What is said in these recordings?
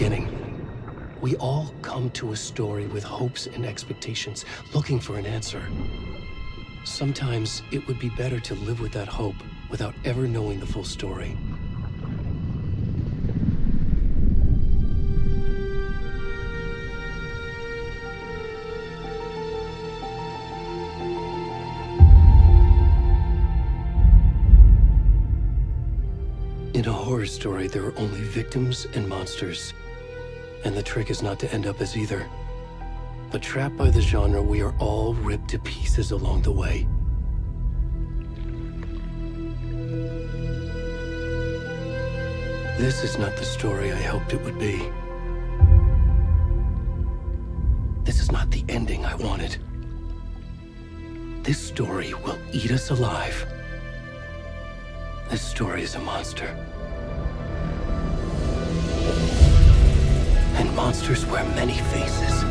beginning. We all come to a story with hopes and expectations, looking for an answer. Sometimes it would be better to live with that hope without ever knowing the full story. In a horror story, there are only victims and monsters. And the trick is not to end up as either. But trapped by the genre, we are all ripped to pieces along the way. This is not the story I hoped it would be. This is not the ending I wanted. This story will eat us alive. This story is a monster. And monsters wear many faces.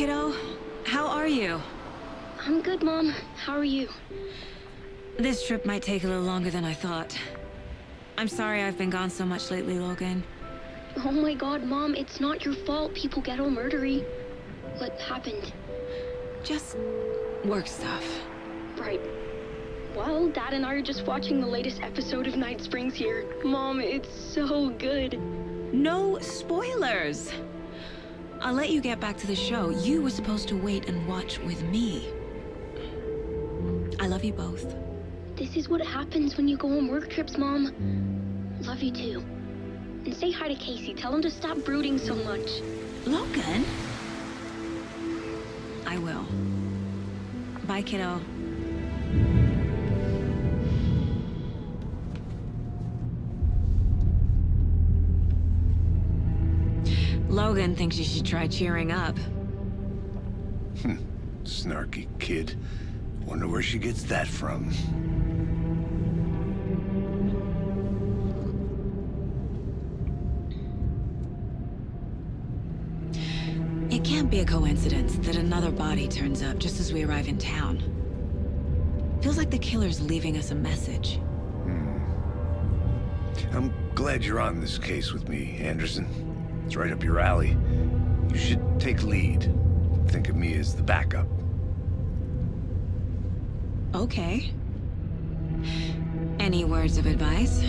kiddo. How are you? I'm good, Mom. How are you? This trip might take a little longer than I thought. I'm sorry I've been gone so much lately, Logan. Oh my god, Mom, it's not your fault people get all murdery. What happened? Just work stuff. Right. Well, Dad and I are just watching the latest episode of Night Springs here. Mom, it's so good. No spoilers! I'll let you get back to the show. You were supposed to wait and watch with me. I love you both. This is what happens when you go on work trips, Mom. Love you too. And say hi to Casey. Tell him to stop brooding so much. Logan? I will. Bye, kiddo. Logan thinks you should try cheering up. Snarky kid. Wonder where she gets that from. It can't be a coincidence that another body turns up just as we arrive in town. Feels like the killer's leaving us a message. I'm glad you're on this case with me, Anderson. It's right up your alley. You should take lead. Think of me as the backup. Okay. Any words of advice?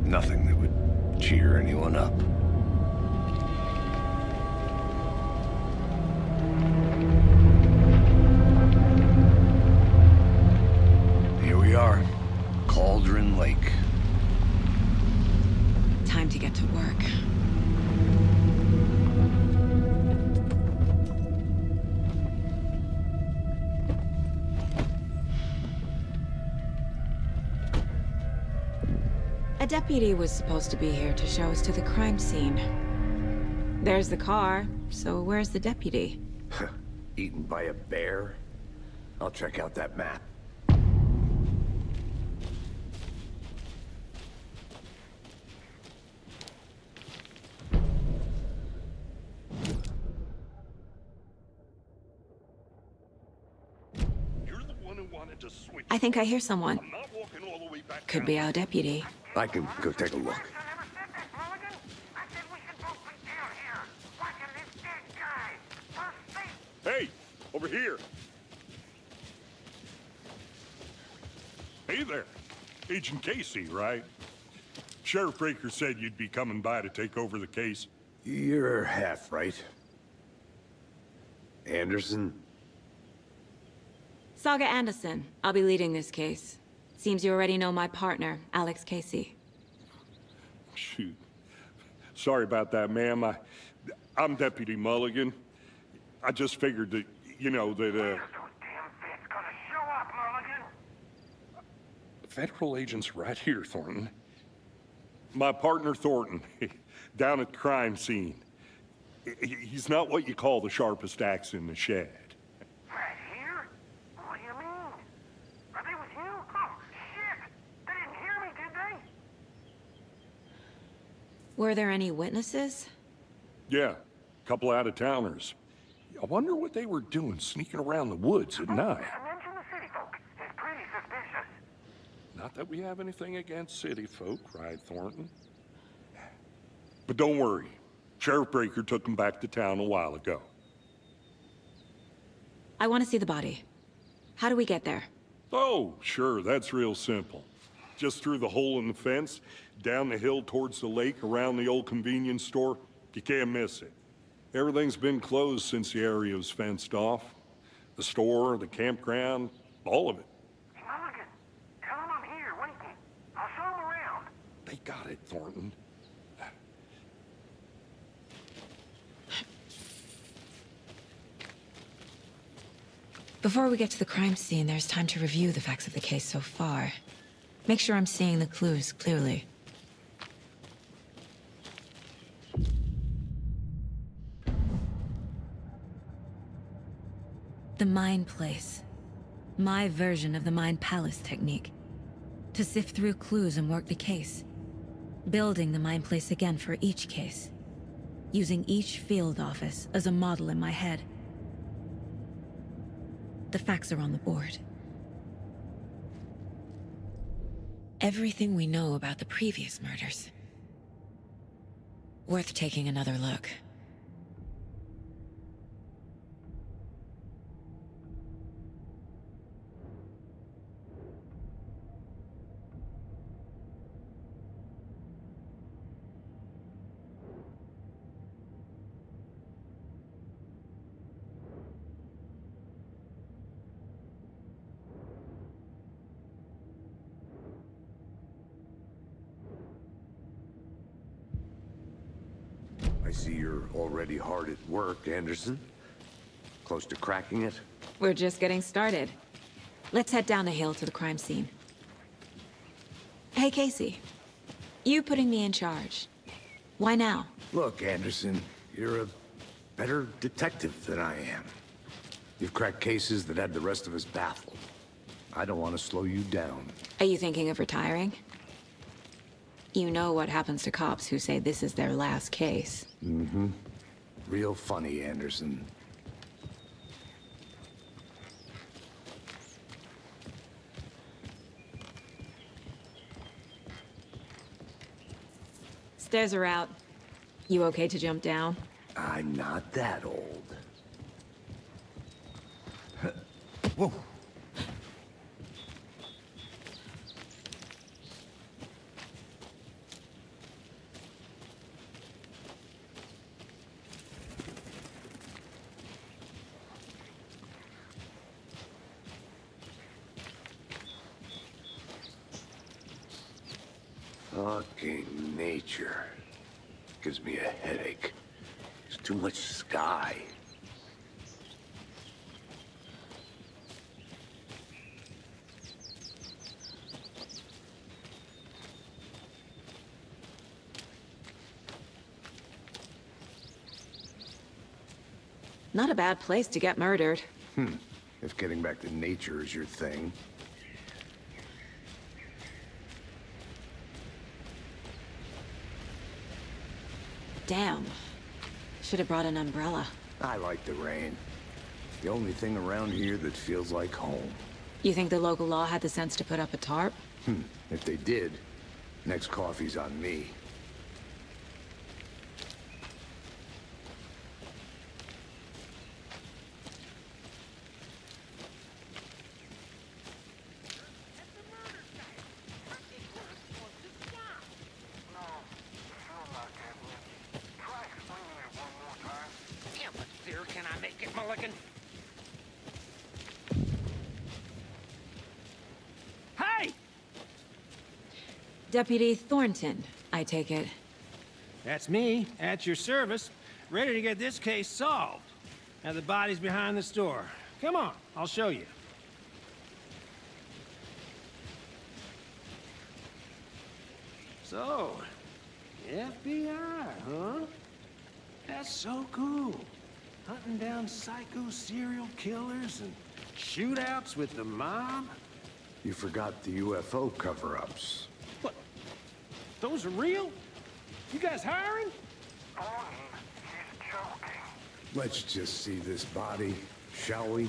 Nothing that would cheer anyone up. Here we are. Cauldron Lake. Time to get to work. A deputy was supposed to be here to show us to the crime scene. There's the car, so where's the deputy? Eaten by a bear? I'll check out that map. I think I hear someone. Could be our deputy. I can go take a look. Hey, over here. Hey there. Agent Casey, right? Sheriff Breaker said you'd be coming by to take over the case. You're half right. Anderson? Saga Anderson. I'll be leading this case. Seems you already know my partner, Alex Casey. Shoot. Sorry about that, ma'am. I'm Deputy Mulligan. I just figured that, you know, that, Federal agents right here, Thornton. My partner, Thornton, down at the crime scene. He's not what you call the sharpest axe in the shed. Right here? What do you mean? Are they with you? Oh, shit! They didn't hear me, did they? Were there any witnesses? Yeah, a couple out-of-towners. I wonder what they were doing sneaking around the woods at night. Mention the city folk. It's pretty suspicious. Not that we have anything against city folk, right, Thornton? But don't worry. Sheriff Breaker took them back to town a while ago. I want to see the body. How do we get there? Oh, sure, that's real simple. Just through the hole in the fence, down the hill towards the lake, around the old convenience store. You can't miss it. Everything's been closed since the area was fenced off. The store, the campground, all of it. Mulligan, tell them I'm here, waiting. I'll show them around. They got it, Thornton. Before we get to the crime scene, there's time to review the facts of the case so far. Make sure I'm seeing the clues clearly. The Mind Place. My version of the Mind Palace technique. To sift through clues and work the case. Building the Mind Place again for each case. using each field office as a model in my head. The facts are on the board. Everything we know about the previous murders. Worth taking another look. I see you're already hard at work, Anderson. Close to cracking it? We're just getting started. Let's head down the hill to the crime scene. Hey, Casey. You putting me in charge. Why now? Look, Anderson, you're a better detective than I am. You've cracked cases that had the rest of us baffled. I don't want to slow you down. Are you thinking of retiring? You know what happens to cops who say this is their last case. Mm-hmm. Real funny, Anderson. Stairs are out. You okay to jump down? I'm not that old. Whoa. Fucking nature. Gives me a headache. There's too much sky. Not a bad place to get murdered. If getting back to nature is your thing. Damn. Should have brought an umbrella. I like the rain. The only thing around here that feels like home. You think the local law had the sense to put up a tarp? If they did, next coffee's on me. Deputy Thornton, I take it. That's me, at your service, ready to get this case solved. Now the body's behind the store. Come on, I'll show you. So, FBI, huh? That's so cool. Hunting down psycho serial killers and shootouts with the mob. You forgot the UFO cover-ups. What? Those are real? You guys hiring? He's joking. Let's just see this body, shall we?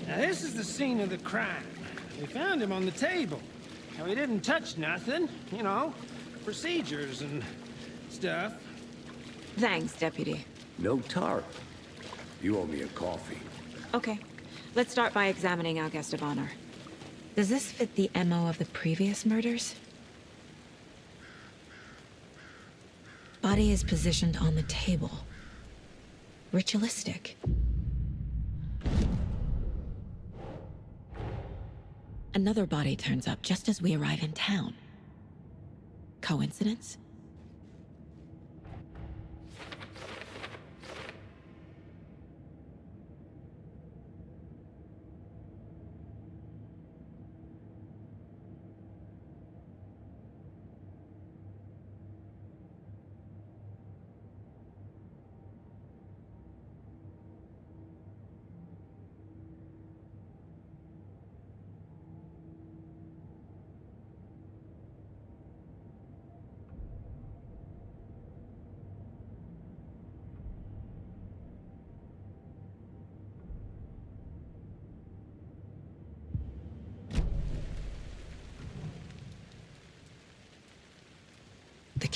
Now this is the scene of the crime. We found him on the table. Now he didn't touch nothing, you know, procedures and stuff. Thanks, Deputy. No tarp. You owe me a coffee. Okay. Let's start by examining our guest of honor. Does this fit the MO of the previous murders? Body is positioned on the table. Ritualistic. Another body turns up just as we arrive in town. Coincidence?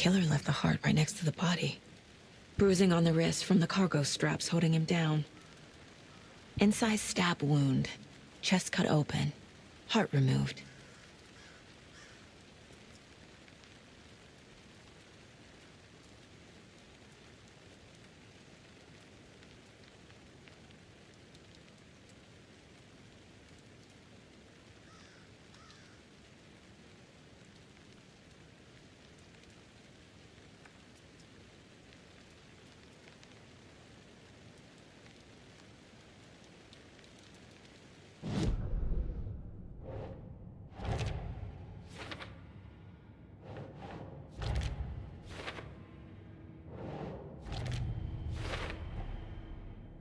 killer left the heart right next to the body. Bruising on the wrist from the cargo straps holding him down. Incised stab wound. Chest cut open. Heart removed.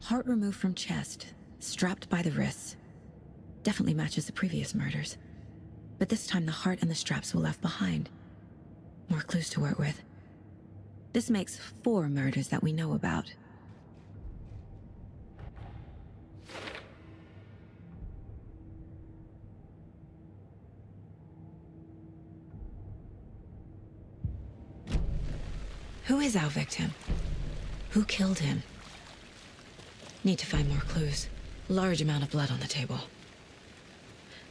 Heart removed from chest, strapped by the wrists. Definitely matches the previous murders. But this time the heart and the straps were left behind. More clues to work with. This makes 4 murders that we know about. Who is our victim? Who killed him? Need to find more clues. Large amount of blood on the table.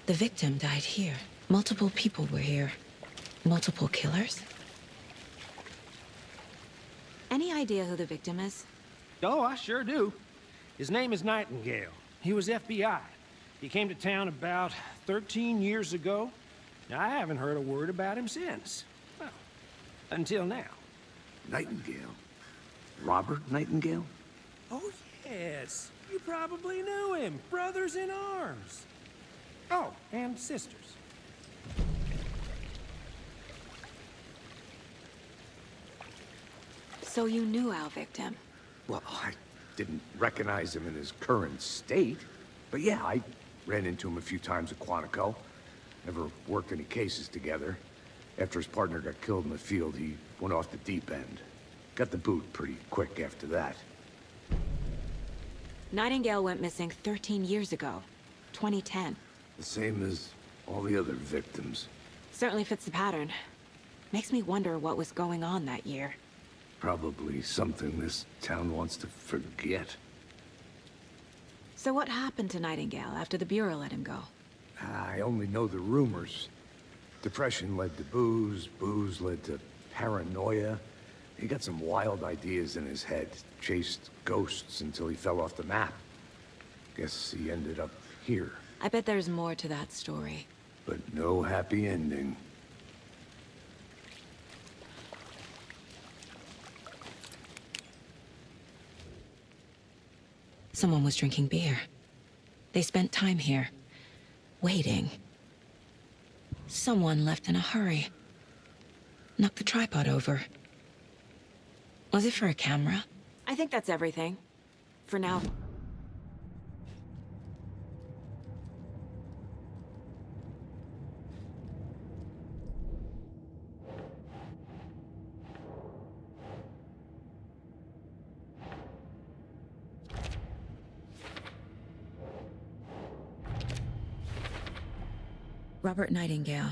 The victim died here. Multiple people were here. Multiple killers? Any idea who the victim is? Oh, I sure do. His name is Nightingale. He was FBI. He came to town about 13 years ago. Now, I haven't heard a word about him since. Well, until now. Nightingale? Robert Nightingale? Oh, yes. You probably knew him. Brothers in arms. Oh, and sisters. So you knew our victim? Well, I didn't recognize him in his current state. But yeah, I ran into him a few times at Quantico. Never worked any cases together. After his partner got killed in the field, he went off the deep end. Got the boot pretty quick after that. Nightingale went missing 13 years ago. 2010. The same as all the other victims. Certainly fits the pattern. Makes me wonder what was going on that year. Probably something this town wants to forget. So what happened to Nightingale after the Bureau let him go? I only know the rumors. Depression led to booze, booze led to paranoia. He got some wild ideas in his head, chased ghosts until he fell off the map. Guess he ended up here. I bet there's more to that story. But no happy ending. Someone was drinking beer. They spent time here, waiting. Someone left in a hurry. Knocked the tripod over. Was it for a camera? I think that's everything. For now. Robert Nightingale,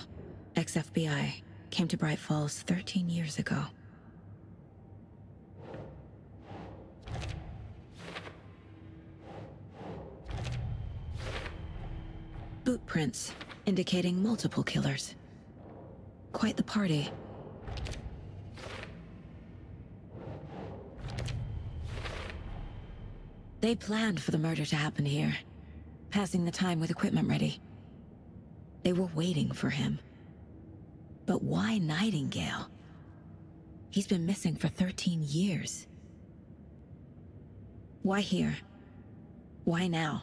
ex-FBI, came to Bright Falls 13 years ago. Boot prints, indicating multiple killers. Quite the party. They planned for the murder to happen here, passing the time with equipment ready. They were waiting for him. But why Nightingale? He's been missing for 13 years. Why here? Why now?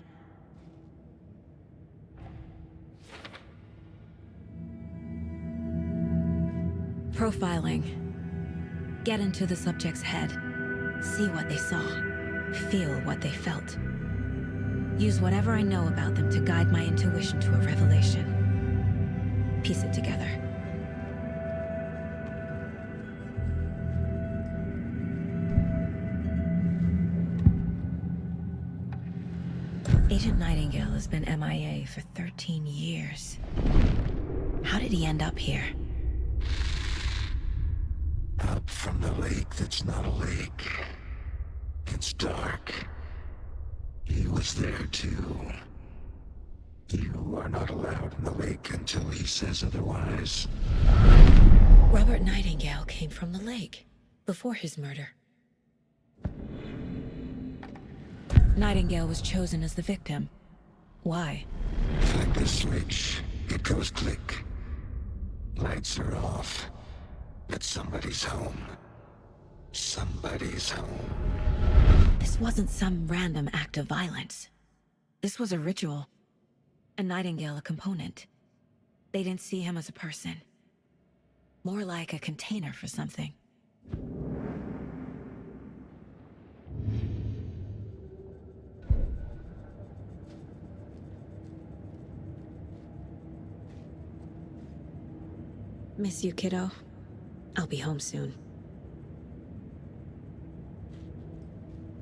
Profiling. Get into the subject's head. See what they saw. Feel what they felt. Use whatever I know about them to guide my intuition to a revelation. Piece it together. Agent Nightingale has been MIA for 13 years. How did he end up here? from the lake that's not a lake. It's dark. He was there too. You are not allowed in the lake until he says otherwise. Robert Nightingale came from the lake before his murder. Nightingale was chosen as the victim. Why? Flick the switch. It goes click. Lights are off. But somebody's home. Somebody's home. This wasn't some random act of violence. This was a ritual. And Nightingale a component. They didn't see him as a person. More like a container for something. Miss you, kiddo. I'll be home soon.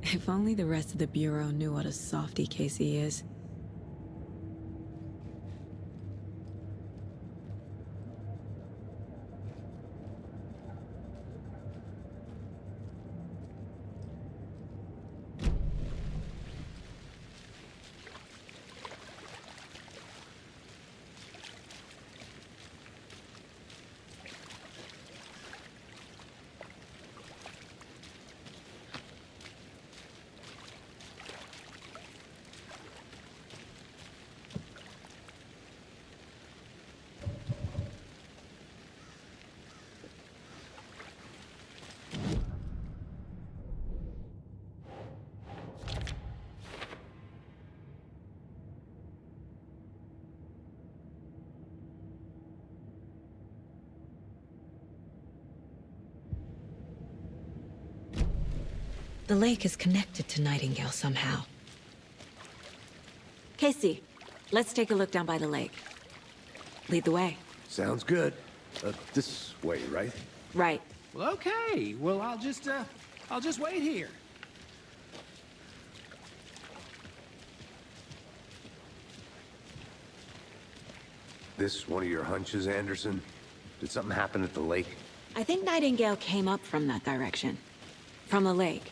If only the rest of the Bureau knew what a softy Casey is. The lake is connected to Nightingale somehow. Casey, let's take a look down by the lake. Lead the way. Sounds good. This way, right? Right. Well, okay. Well, I'll just wait here. This one of your hunches, Anderson? Did something happen at the lake? I think Nightingale came up from that direction. From the lake.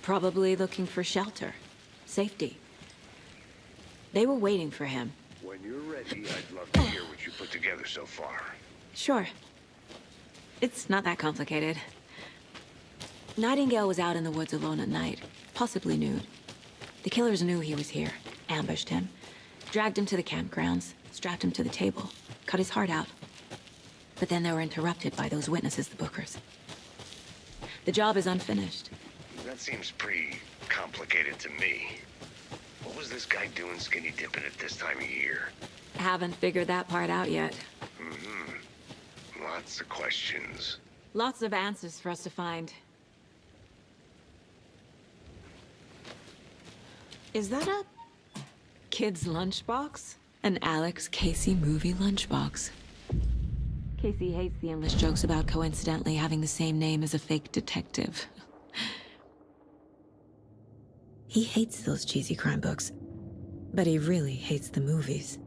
Probably looking for shelter. Safety. They were waiting for him. When you're ready, I'd love to hear what you put together so far. Sure. It's not that complicated. Nightingale was out in the woods alone at night, possibly nude. The killers knew he was here, ambushed him, dragged him to the campgrounds, strapped him to the table, cut his heart out. But then they were interrupted by those witnesses, the Bookers. The job is unfinished. That seems pretty complicated to me. What was this guy doing skinny dipping at this time of year? Haven't figured that part out yet. Lots of questions. Lots of answers for us to find. Is that a kid's lunchbox? An Alex Casey movie lunchbox. Casey hates the endless jokes about coincidentally having the same name as a fake detective. He hates those cheesy crime books, but he really hates the movies.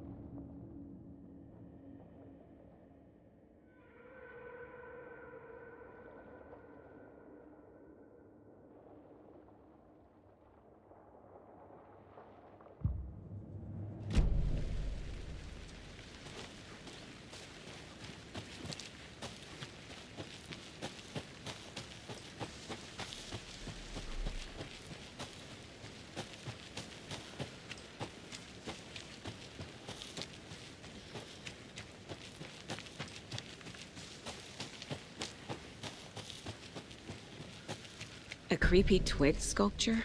A creepy twig sculpture?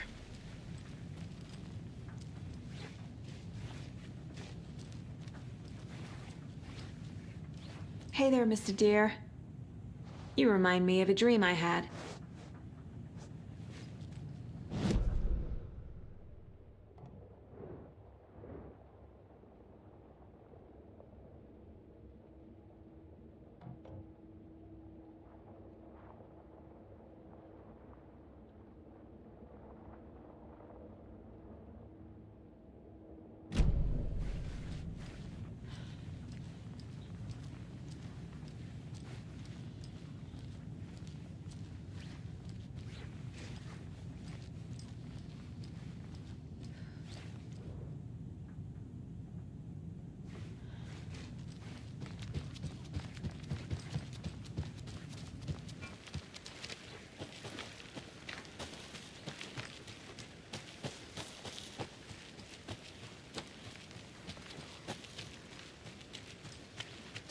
Hey there, Mr. Deer. You remind me of a dream I had.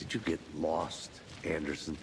Did you get lost, Anderson?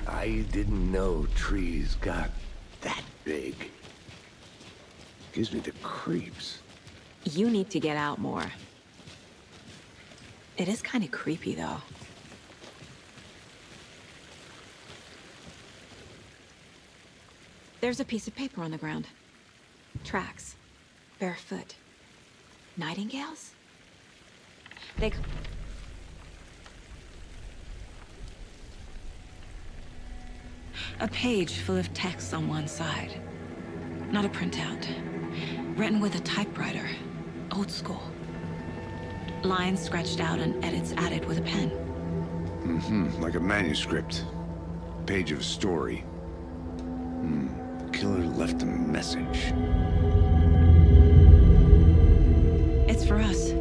I didn't know trees got that big. Gives me the creeps. You need to get out more. It is kind of creepy, though. There's a piece of paper on the ground. Tracks. Barefoot. Nightingales? They... A page full of text on one side. Not a printout. Written with a typewriter. Old school. Lines scratched out and edits added with a pen. Mm-hmm, like a manuscript. Page of a story. The killer left a message. It's for us.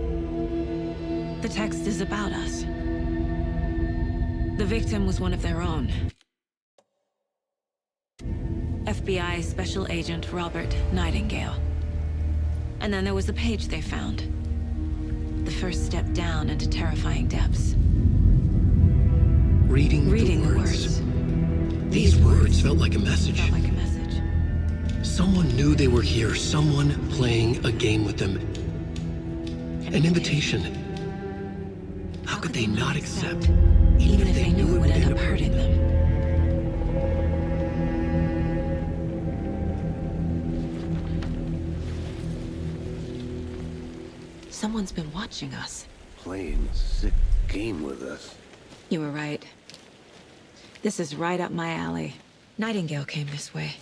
The text is about us. The victim was one of their own. FBI Special Agent Robert Nightingale. And then there was the page they found. The first step down into terrifying depths. Reading the words. These words felt like a message. Felt like a message. Someone knew they were here, someone playing a game with them. An invitation. How could they not accept, even if they knew it would end up hurting them? Someone's been watching us. Playing a sick game with us. You were right. This is right up my alley. Nightingale came this way.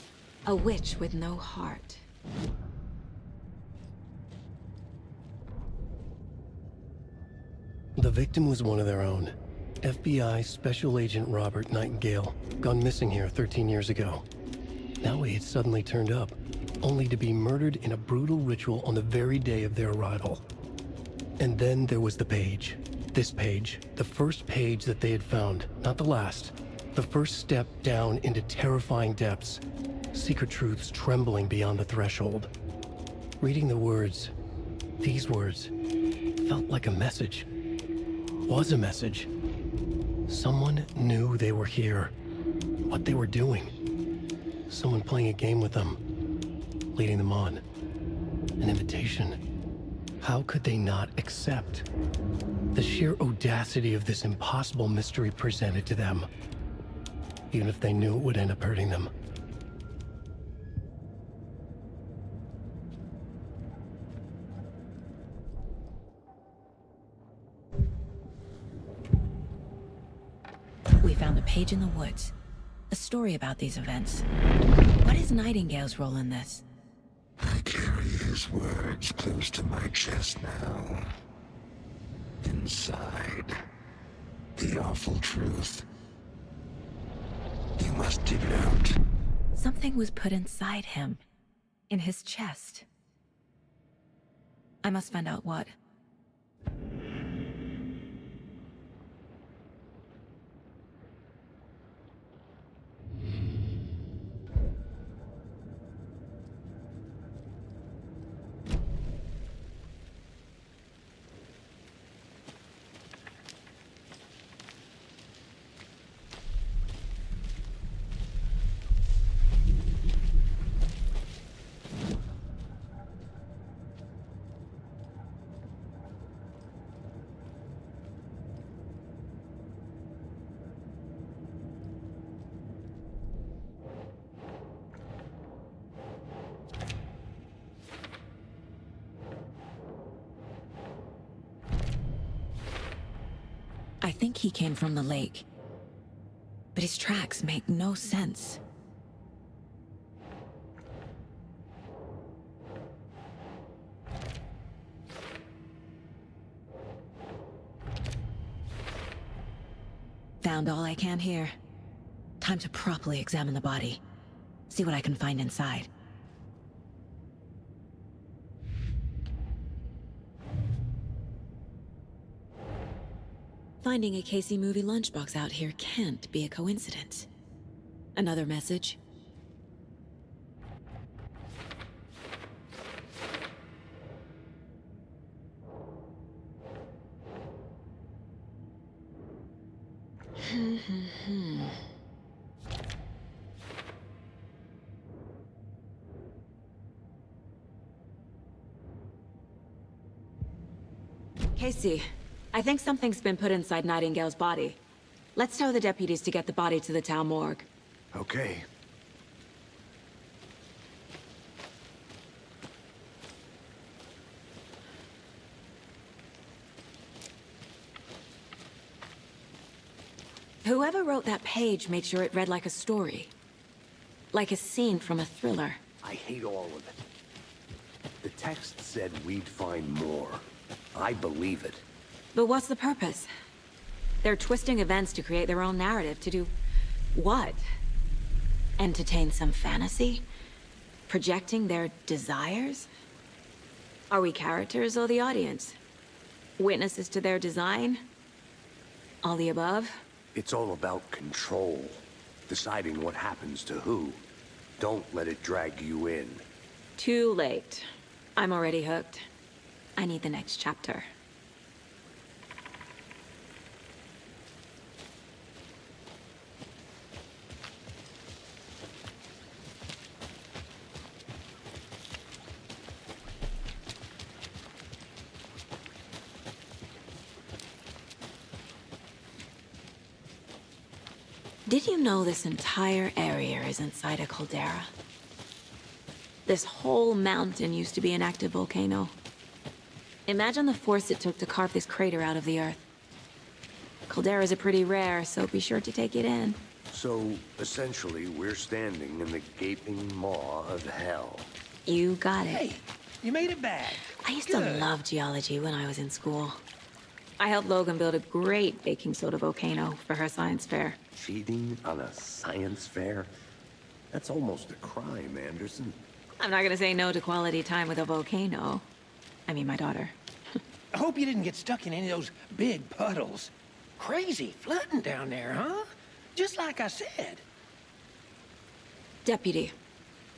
A witch with no heart. The victim was one of their own. FBI Special Agent Robert Nightingale, gone missing here 13 years ago. Now he had suddenly turned up, only to be murdered in a brutal ritual on the very day of their arrival. And then there was the page. This page, the first page that they had found, not the last. The first step down into terrifying depths. Secret truths trembling beyond the threshold. Reading the words, these words, felt like a message. Was a message. Someone knew they were here. What they were doing. Someone playing a game with them. Leading them on. An invitation. How could they not accept? The sheer audacity of this impossible mystery presented to them. Even if they knew it would end up hurting them. We found a page in the woods. A story about these events. What is Nightingale's role in this? I carry his words close to my chest now. Inside, the awful truth. You must dig it out. Something was put inside him. In his chest. I must find out what. I think he came from the lake. But his tracks make no sense. Found all I can here. Time to properly examine the body. See what I can find inside. Finding a Casey movie lunchbox out here can't be a coincidence. Another message? Casey, I think something's been put inside Nightingale's body. Let's tell the deputies to get the body to the town morgue. Okay. Whoever wrote that page made sure it read like a story. Like a scene from a thriller. I hate all of it. The text said we'd find more. I believe it. But what's the purpose? They're twisting events to create their own narrative to do... what? Entertain some fantasy? Projecting their desires? Are we characters or the audience? Witnesses to their design? All the above? It's all about control. Deciding what happens to who. Don't let it drag you in. Too late. I'm already hooked. I need the next chapter. Did you know this entire area is inside a caldera? This whole mountain used to be an active volcano. Imagine the force it took to carve this crater out of the earth. Calderas are pretty rare, so be sure to take it in. So, essentially, we're standing in the gaping maw of hell. You got it. Hey, you made it back. I used to love geology when I was in school. I helped Logan build a great baking soda volcano for her science fair. Cheating on a science fair? That's almost a crime, Anderson. I'm not gonna say no to quality time with a volcano. I mean, my daughter. I hope you didn't get stuck in any of those big puddles. Crazy flooding down there, huh? Just like I said. Deputy,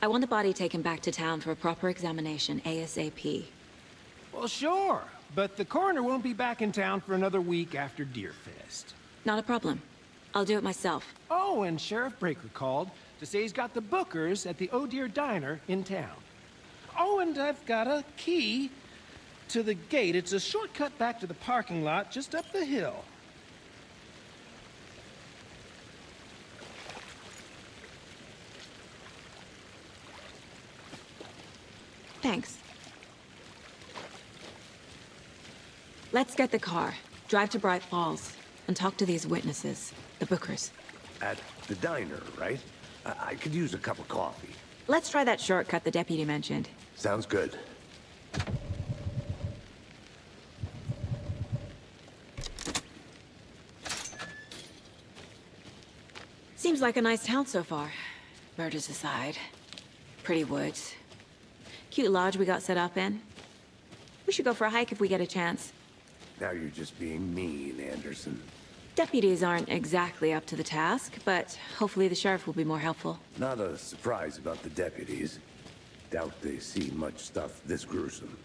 I want the body taken back to town for a proper examination ASAP. Well, sure. But the coroner won't be back in town for another week after Deerfest. Not a problem. I'll do it myself. Oh, and Sheriff Breaker called to say he's got the bookers at the Oh Dear Diner in town. Oh, and I've got a key to the gate. It's a shortcut back to the parking lot just up the hill. Thanks. Let's get the car, drive to Bright Falls, and talk to these witnesses, the bookers. At the diner, right? I could use a cup of coffee. Let's try that shortcut the deputy mentioned. Sounds good. Seems like a nice town so far. Murders aside. Pretty woods. Cute lodge we got set up in. We should go for a hike if we get a chance. Now you're just being mean, Anderson. Deputies aren't exactly up to the task, but hopefully the sheriff will be more helpful. Not a surprise about the deputies. Doubt they see much stuff this gruesome.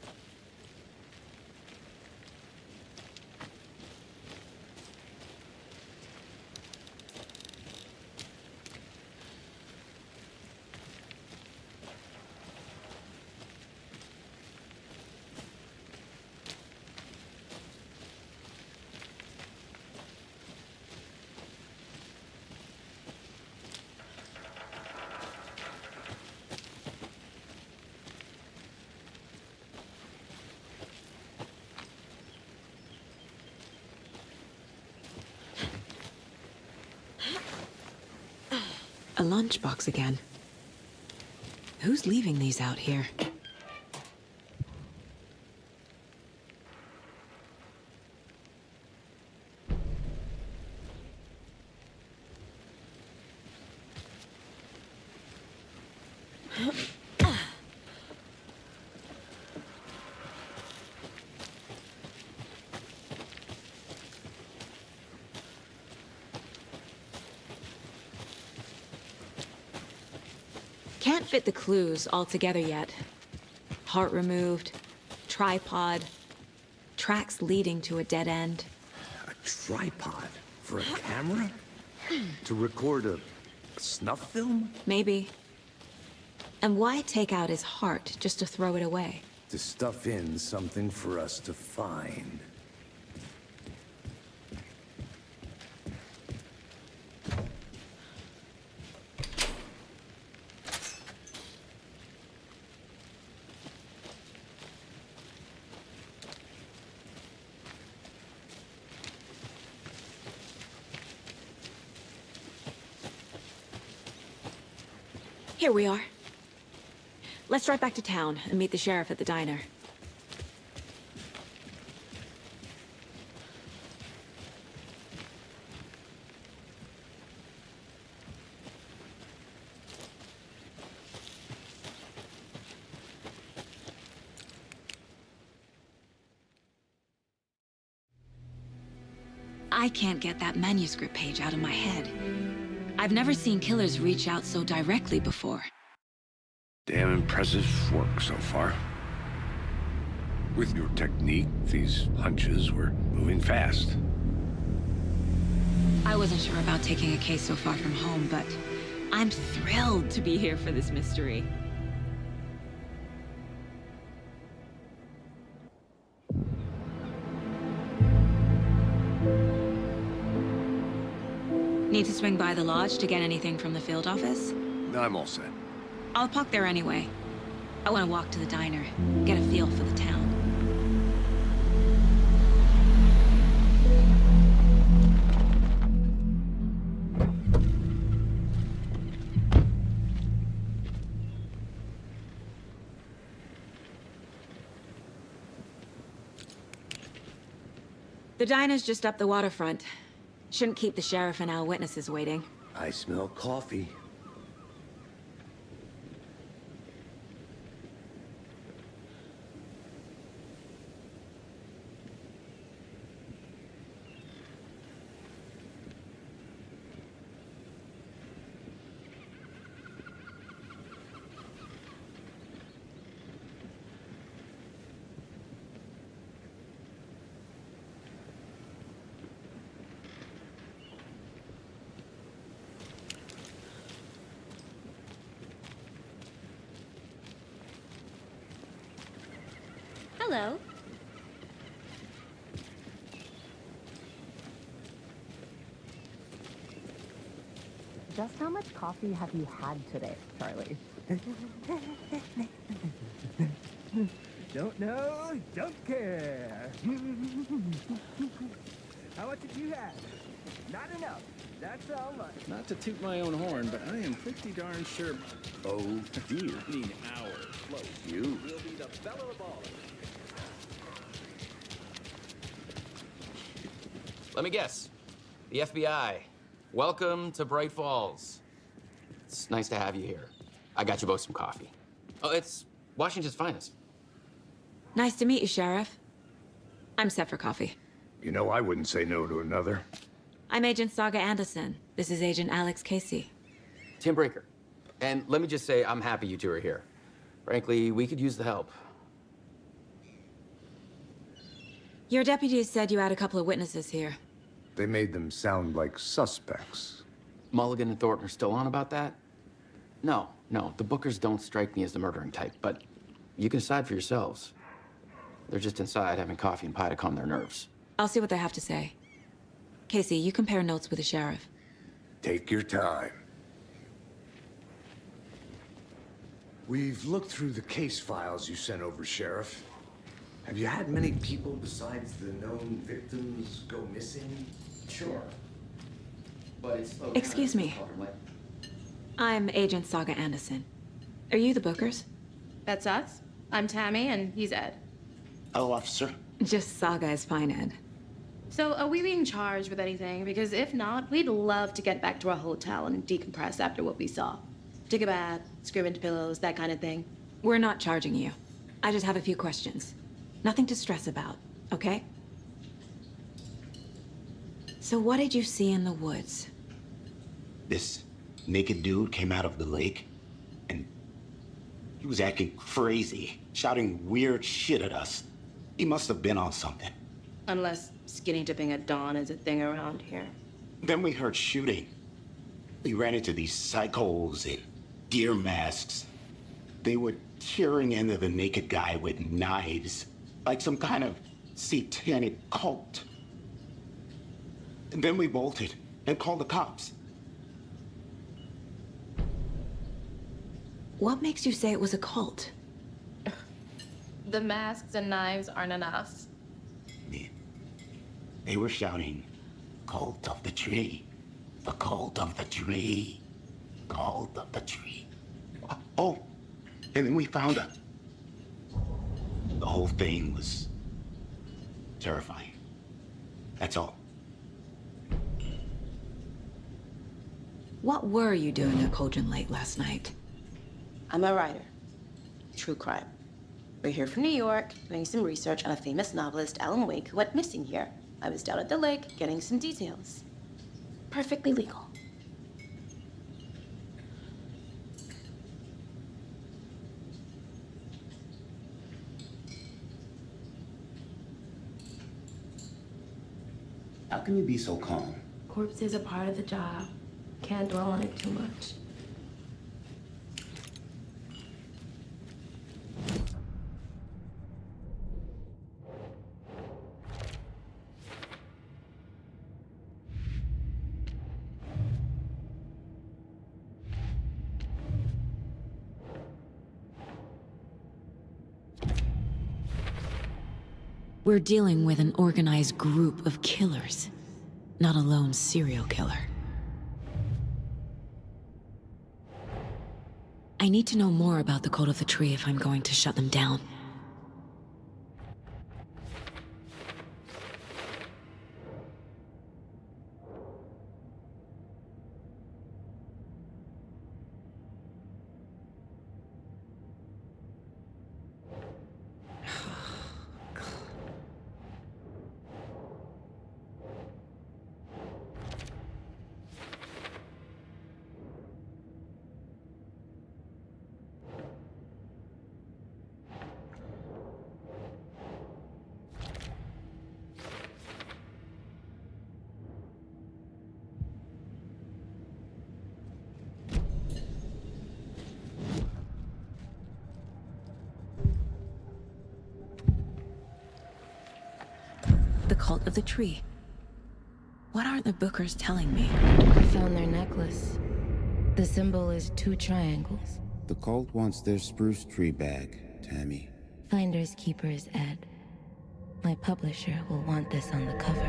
A lunchbox again. Who's leaving these out here? Can't fit the clues all together yet. Heart removed, tripod, tracks leading to a dead end. A tripod? For a camera? To record a snuff film? Maybe. And why take out his heart just to throw it away? To stuff in something for us to find. Here we are. Let's drive back to town and meet the sheriff at the diner. I can't get that manuscript page out of my head. I've never seen killers reach out so directly before. Damn impressive work so far. With your technique, these hunches were moving fast. I wasn't sure about taking a case so far from home, but I'm thrilled to be here for this mystery. Need to swing by the lodge to get anything from the field office? I'm all set. I'll park there anyway. I want to walk to the diner, get a feel for the town. The diner's just up the waterfront. Shouldn't keep the sheriff and our witnesses waiting. I smell coffee. Hello. Just how much coffee have you had today, Charlie? Don't know, don't care. How much did you have? Not enough. That's all right. Not to toot my own horn, but I am pretty darn sure. Oh dear. I mean, our close. You. Will be the belle of all. Let me guess. The FBI. Welcome to Bright Falls. It's nice to have you here. I got you both some coffee. Oh, it's Washington's finest. Nice to meet you, Sheriff. I'm set for coffee. You know, I wouldn't say no to another. I'm Agent Saga Anderson. This is Agent Alex Casey. Tim Breaker. And let me just say, I'm happy you two are here. Frankly, we could use the help. Your deputies said you had a couple of witnesses here. They made them sound like suspects. Mulligan and Thornton are still on about that? No, the Bookers don't strike me as the murdering type, but you can decide for yourselves. They're just inside having coffee and pie to calm their nerves. I'll see what they have to say. Casey, you compare notes with the sheriff. Take your time. We've looked through the case files you sent over, Sheriff. Have you had many people besides the known victims go missing? Sure. But it's slow. Excuse me. I'm Agent Saga Anderson. Are you the Bookers? That's us. I'm Tammy, and he's Ed. Oh, officer. Just Saga is fine, Ed. So, are we being charged with anything? Because if not, we'd love to get back to our hotel and decompress after what we saw. Take a bath, scream into pillows, that kind of thing. We're not charging you. I just have a few questions. Nothing to stress about, okay? So what did you see in the woods? This naked dude came out of the lake, and he was acting crazy, shouting weird shit at us. He must have been on something. Unless skinny dipping at dawn is a thing around here. Then we heard shooting. We ran into these psychos in deer masks. They were tearing into the naked guy with knives, like some kind of satanic cult. And then we bolted and called the cops. What makes you say it was a cult? The masks and knives aren't enough. They were shouting, "Cult of the tree, the cult of the tree, cult of the tree." Oh, and then we found her. The whole thing was terrifying. That's all. What were you doing at Cauldron Lake last night? I'm a writer. True crime. We're here from New York, doing some research on a famous novelist, Alan Wake, who went missing here. I was down at the lake, getting some details. Perfectly legal. How can you be so calm? Corpses are part of the job. Can't dwell on it too much. We're dealing with an organized group of killers, not a lone serial killer. I need to know more about the Cult of the Tree if I'm going to shut them down. The Cult of the Tree. What aren't the Bookers telling me? I found their necklace. The symbol is 2 triangles. The cult wants their spruce tree back, Tammy. Finders keepers, Ed. My publisher will want this on the cover.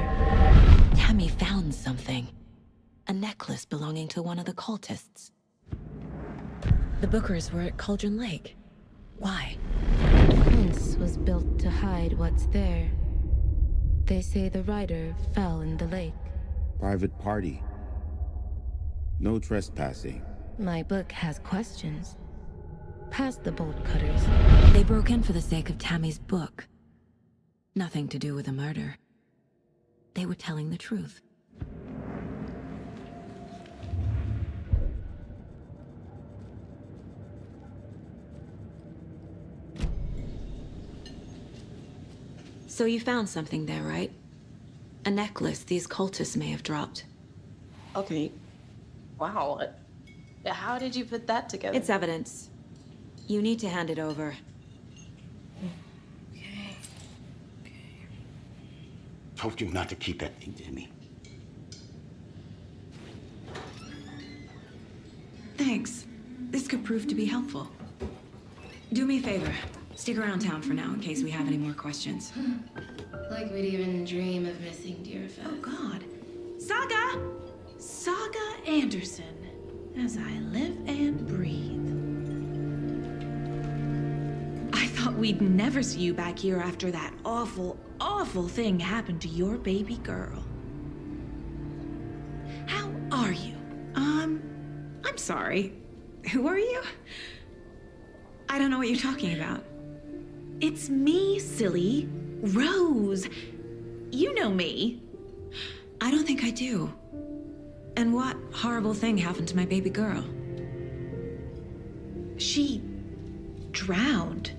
Tammy found something. A necklace belonging to one of the cultists. The Bookers were at Cauldron Lake. Why? The fence was built to hide what's there. They say the writer fell in the lake. Private party. No trespassing. My book has questions. past the bolt cutters. They broke in for the sake of Tammy's book. Nothing to do with a murder. They were telling the truth. So you found something there, right? A necklace these cultists may have dropped. Okay. Wow. How did you put that together? It's evidence. You need to hand it over. Told you not to keep that thing to me. Thanks. This could prove to be helpful. Do me a favor. Stick around town for now in case we have any more questions. Like we'd even dream of missing Deerfest. Oh, God. Saga! Saga Anderson. As I live and breathe. I thought we'd never see you back here after that awful, awful thing happened to your baby girl. How are you? I'm sorry. Who are you? I don't know what you're talking about. It's me, silly. Rose. You know me. I don't think I do. And what horrible thing happened to my baby girl? She drowned.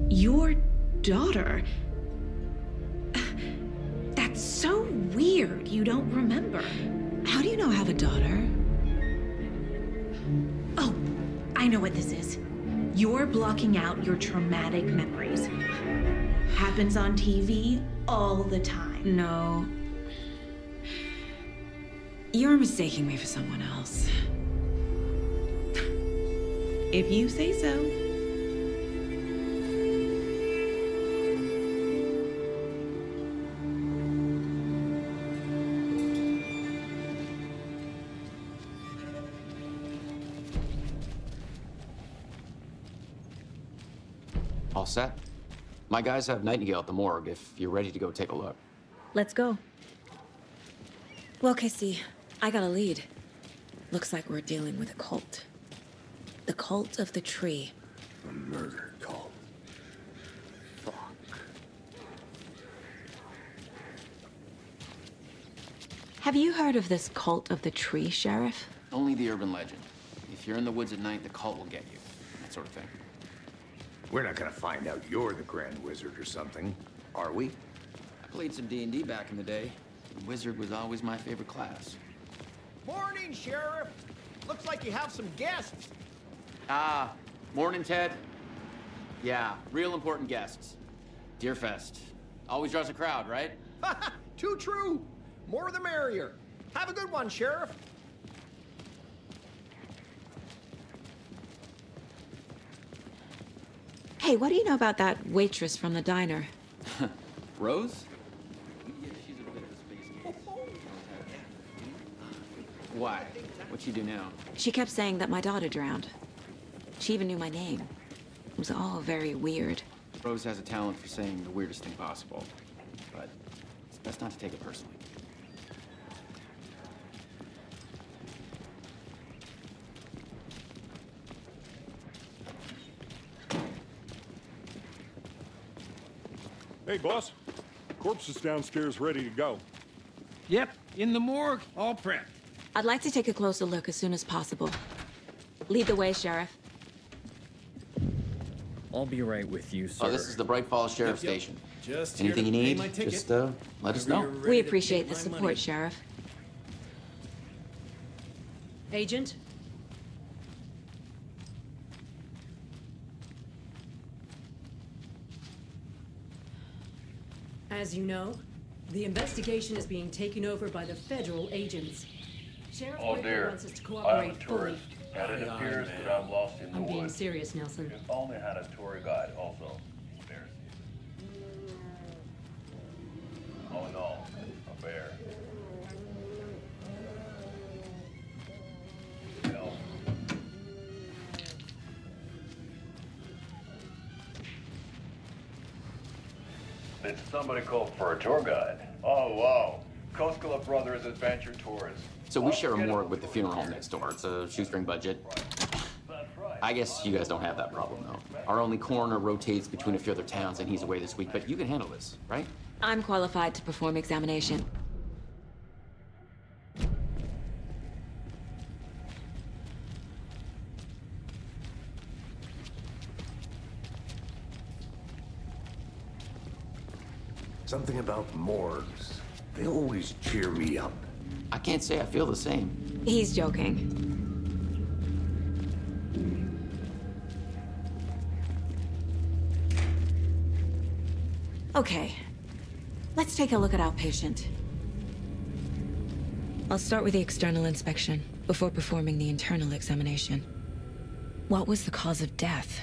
Your daughter. That's so weird you don't remember. How do you know I have a daughter? Oh, I know what this is. You're blocking out your traumatic memories. Happens on TV all the time. No. You're mistaking me for someone else. If you say so. All set? My guys have Nightingale at the morgue if you're ready to go take a look. Let's go. Well, Casey, I got a lead. Looks like we're dealing with a cult. The cult of the tree. A murder cult. Fuck. Have you heard of this cult of the tree, Sheriff? Only the urban legend. If you're in the woods at night, the cult will get you. That sort of thing. We're not gonna find out you're the Grand Wizard or something, are we? I played some D&D back in the day. The wizard was always my favorite class. Morning, Sheriff. Looks like you have some guests. Ah, morning, Ted. Yeah, real important guests. Deerfest. Always draws a crowd, right? Too true. More the merrier. Have a good one, Sheriff. Hey, what do you know about that waitress from the diner? Rose? She's a bit of a space case. Why? What'd she do now? She kept saying that my daughter drowned. She even knew my name. It was all very weird. Rose has a talent for saying the weirdest thing possible. But it's best not to take it personally. Hey, boss. Corpse is downstairs ready to go. Yep, in the morgue, all prepped. I'd like to take a closer look as soon as possible. Lead the way, Sheriff. I'll be right with you, sir. Oh, this is the Bright Falls Sheriff Station. Anything you need, just let us know. We appreciate the support, Sheriff. Agent? As you know, the investigation is being taken over by the federal agents. Sheriff Whitmer wants us to cooperate fully. And it appears that I'm lost in the I'm being woods. serious, Nelson. If only had a tour guide also. Bear. Oh no, a bear. No. Did somebody call for a tour guide? Oh wow. Koskela Brothers Adventure Tours. So we share a morgue with the funeral home next door. It's a shoestring budget. That's right. I guess you guys don't have that problem, though. Our only coroner rotates between a few other towns, and he's away this week, but you can handle this, right? I'm qualified to perform examination. Something about morgues. They always cheer me up. I can't say I feel the same. He's joking. Okay, let's take a look at our patient. I'll start with the external inspection before performing the internal examination. What was the cause of death?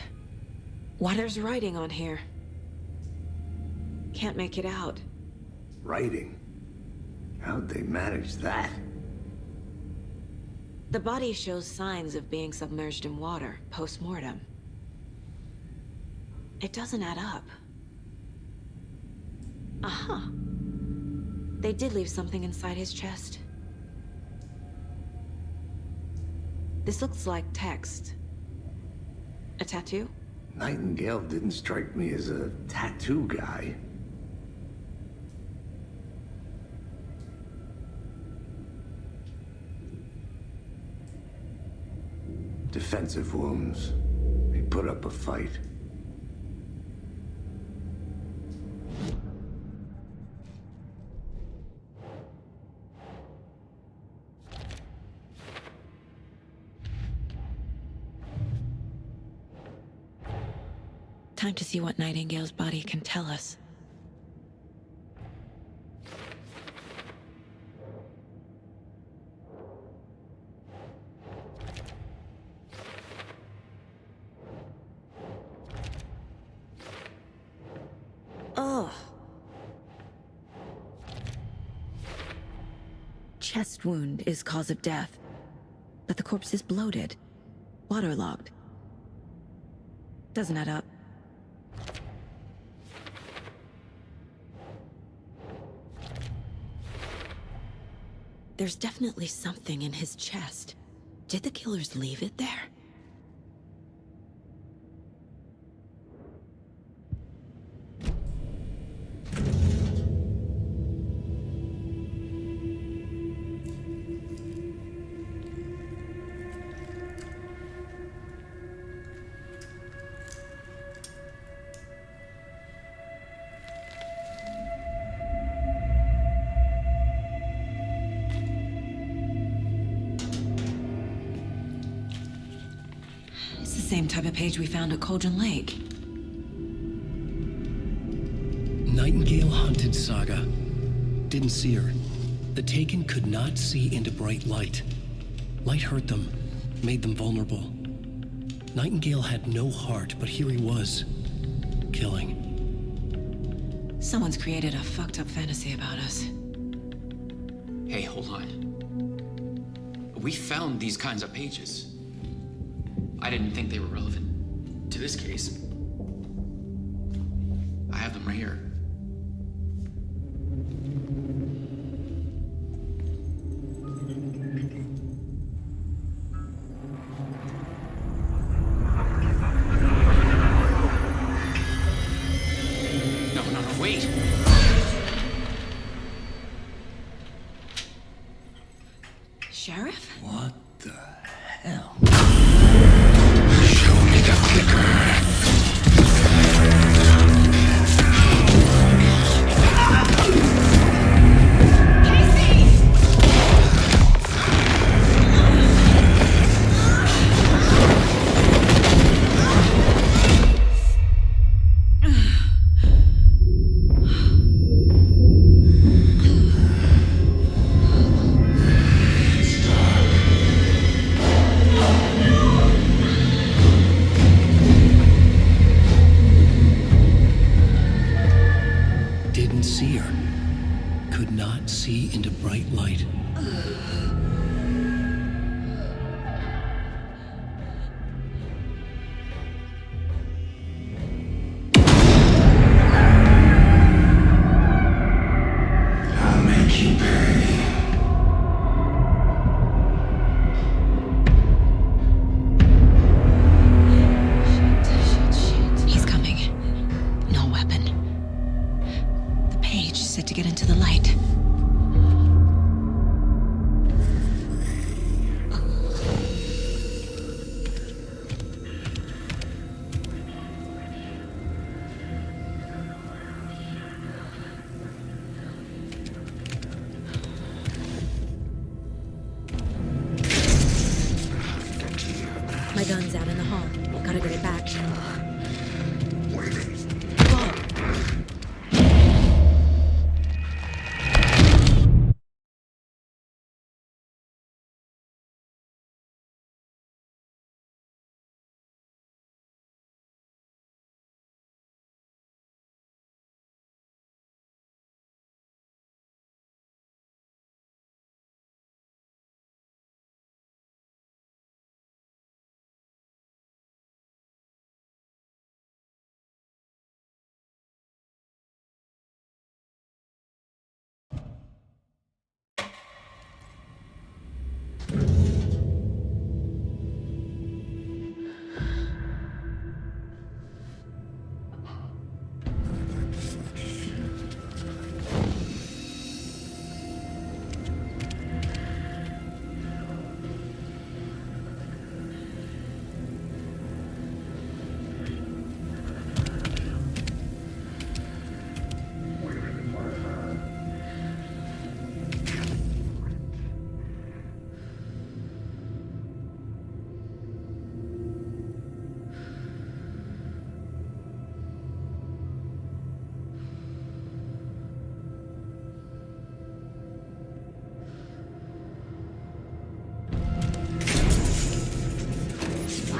Why there's writing on here? Can't make it out. Writing? How'd they manage that? The body shows signs of being submerged in water post-mortem. It doesn't add up. Uh-huh. They did leave something inside his chest. This looks like text. A tattoo? Nightingale didn't strike me as a tattoo guy. Defensive wounds. He put up a fight. Time to see what Nightingale's body can tell us. Ugh. Chest wound is cause of death, but the corpse is bloated, waterlogged. Doesn't add up. There's definitely something in his chest. Did the killers leave it there? Same type of page we found at Cauldron Lake. Nightingale hunted Saga. Didn't see her. The Taken could not see into bright light. Light hurt them, made them vulnerable. Nightingale had no heart, but here he was, killing. Someone's created a fucked up fantasy about us. Hey, hold on. We found these kinds of pages. I didn't think they were relevant to this case. I have them right here. No, wait! Sheriff? What the hell? Show me the clicker. Didn't see her. Could not see into bright light. I'll make you pay. gun's out in the hall. Gotta get it back.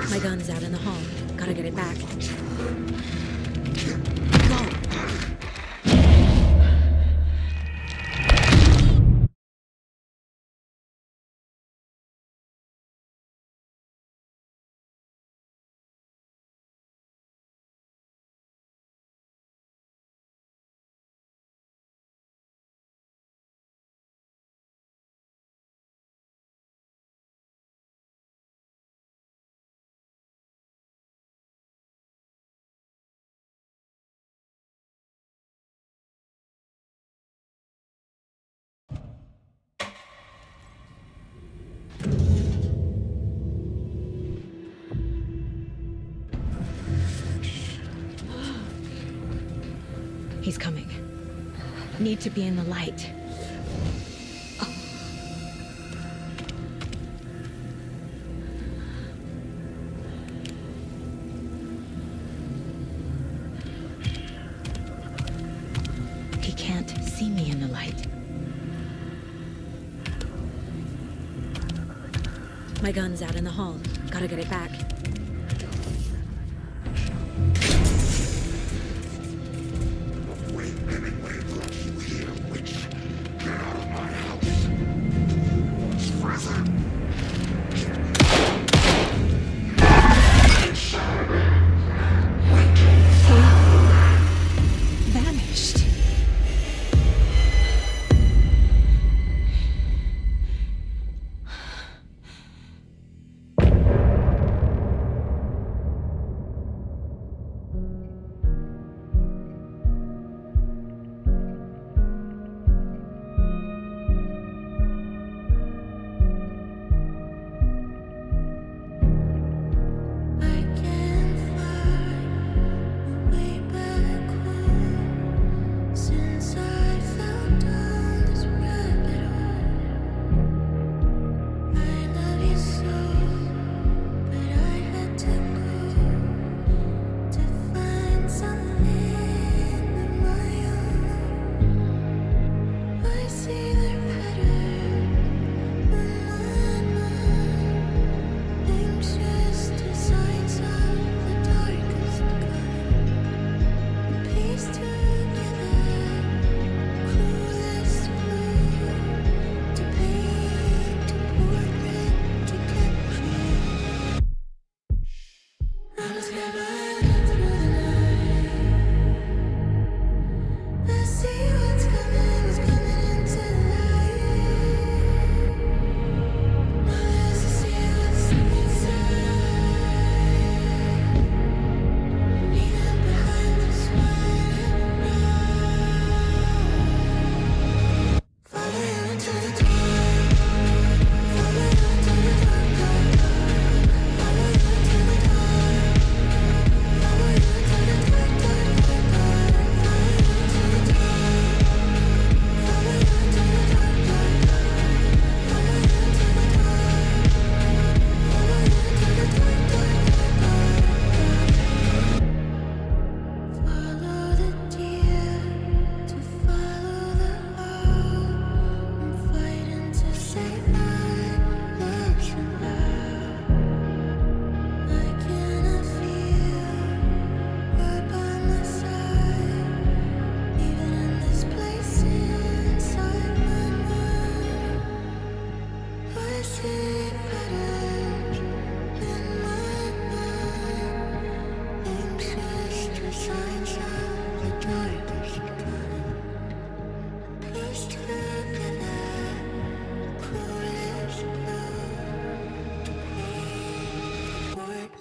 My gun's out in the hall. Gotta get it back. He's coming. Need to be in the light. He can't see me in the light. My gun's out in the hall. Gotta get it back. Vanished.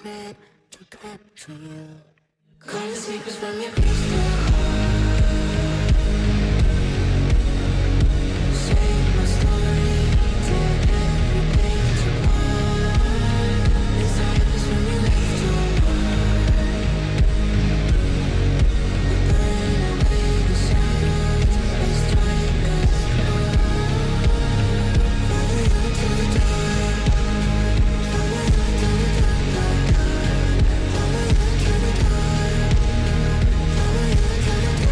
meant to capture you. Call the secrets from your crystal heart. Save my story, tear every page apart. This happens when we left your heart. We burn away the shadows, they strike us apart. Follow you to the dark. Follow you to the dark, dark, dark. Follow you to the dark. Follow you to the dark.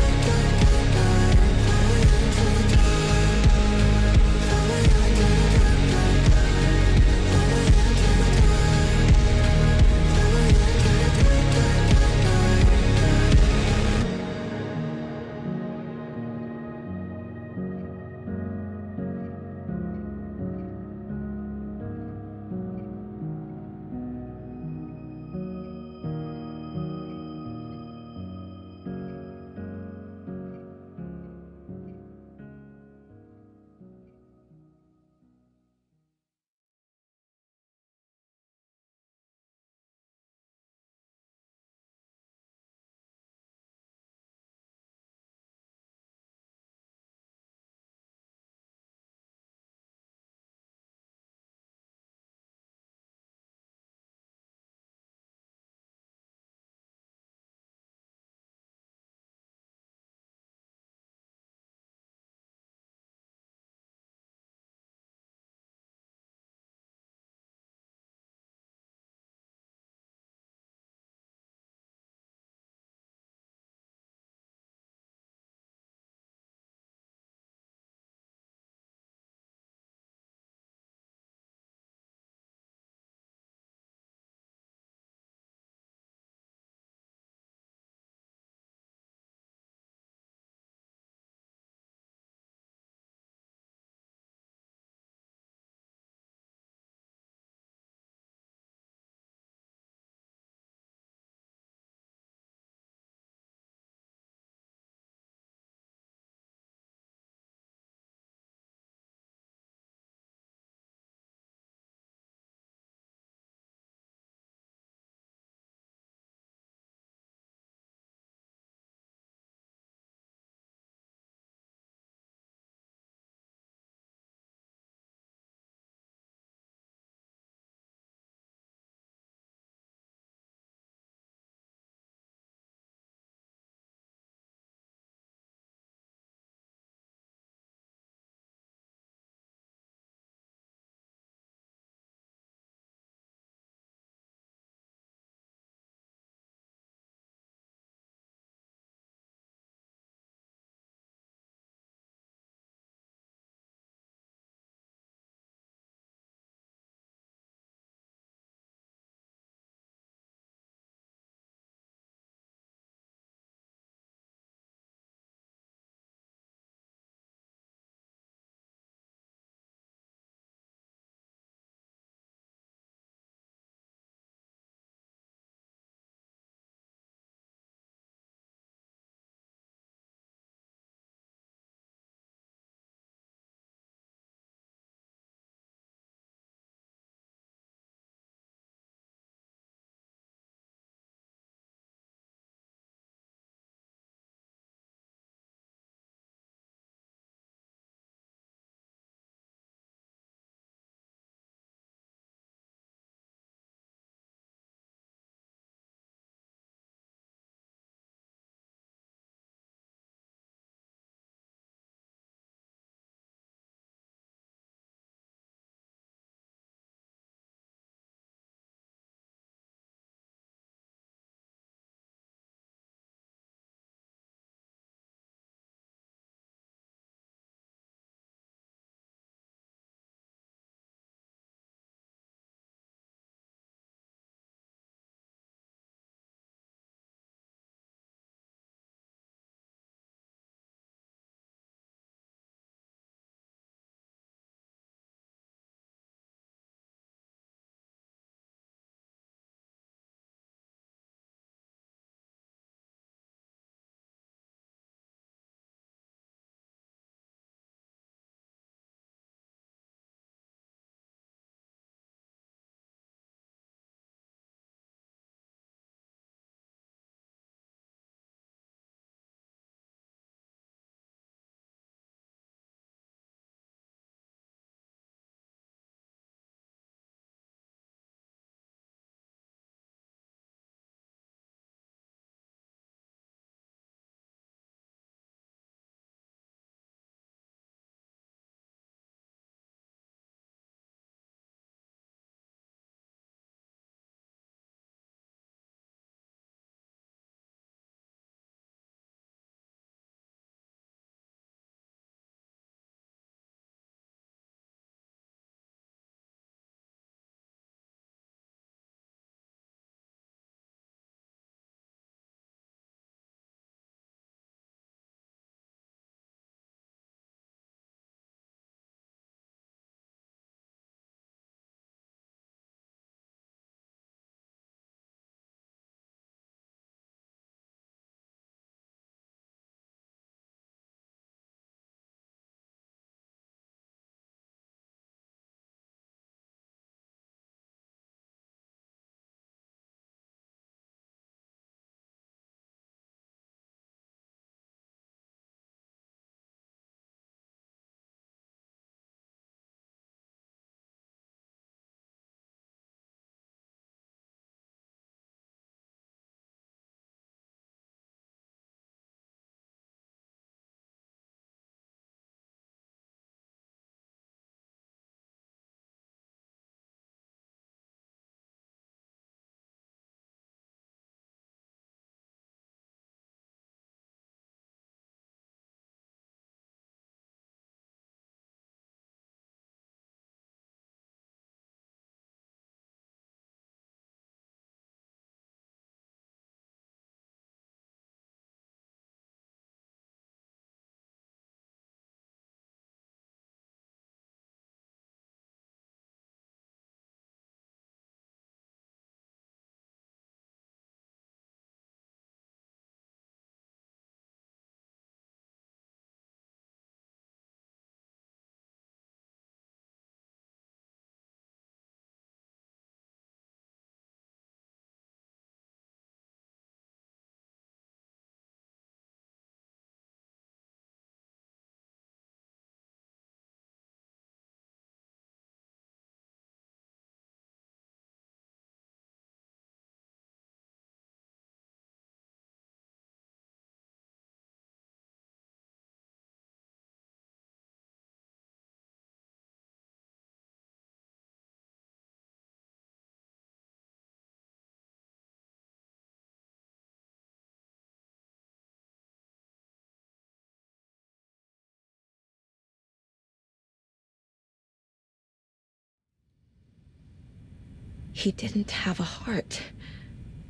He didn't have a heart,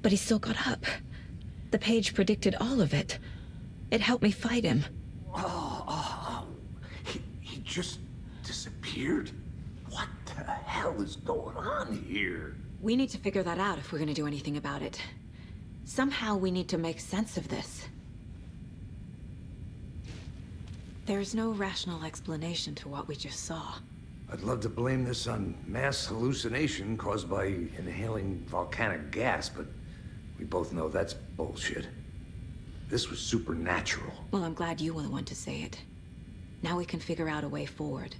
but he still got up. The page predicted all of it. It helped me fight him. He just disappeared? What the hell is going on here? We need to figure that out if we're gonna do anything about it. Somehow we need to make sense of this. There's no rational explanation to what we just saw. I'd love to blame this on mass hallucination caused by inhaling volcanic gas, but we both know that's bullshit. This was supernatural. Well, I'm glad you were the one to say it. Now we can figure out a way forward.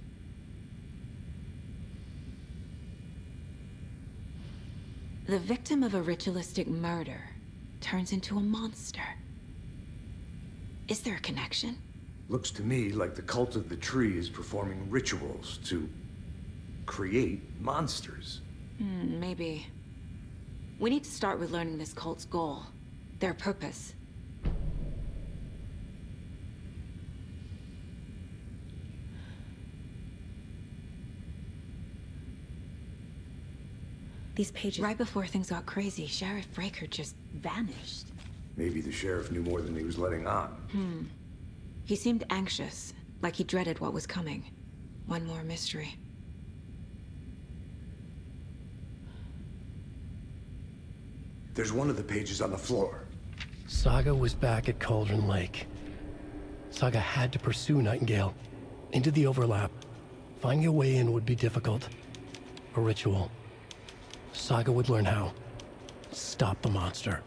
The victim of a ritualistic murder turns into a monster. Is there a connection? Looks to me like the cult of the tree is performing rituals to create monsters. Maybe. We need to start with learning this cult's goal, their purpose. These pages... Right before things got crazy, Sheriff Breaker just vanished. Maybe the sheriff knew more than he was letting on. He seemed anxious, like he dreaded what was coming. One more mystery. There's one of the pages on the floor. Saga was back at Cauldron Lake. Saga had to pursue Nightingale. Into the overlap. Finding a way in would be difficult. A ritual. Saga would learn how. Stop the monster.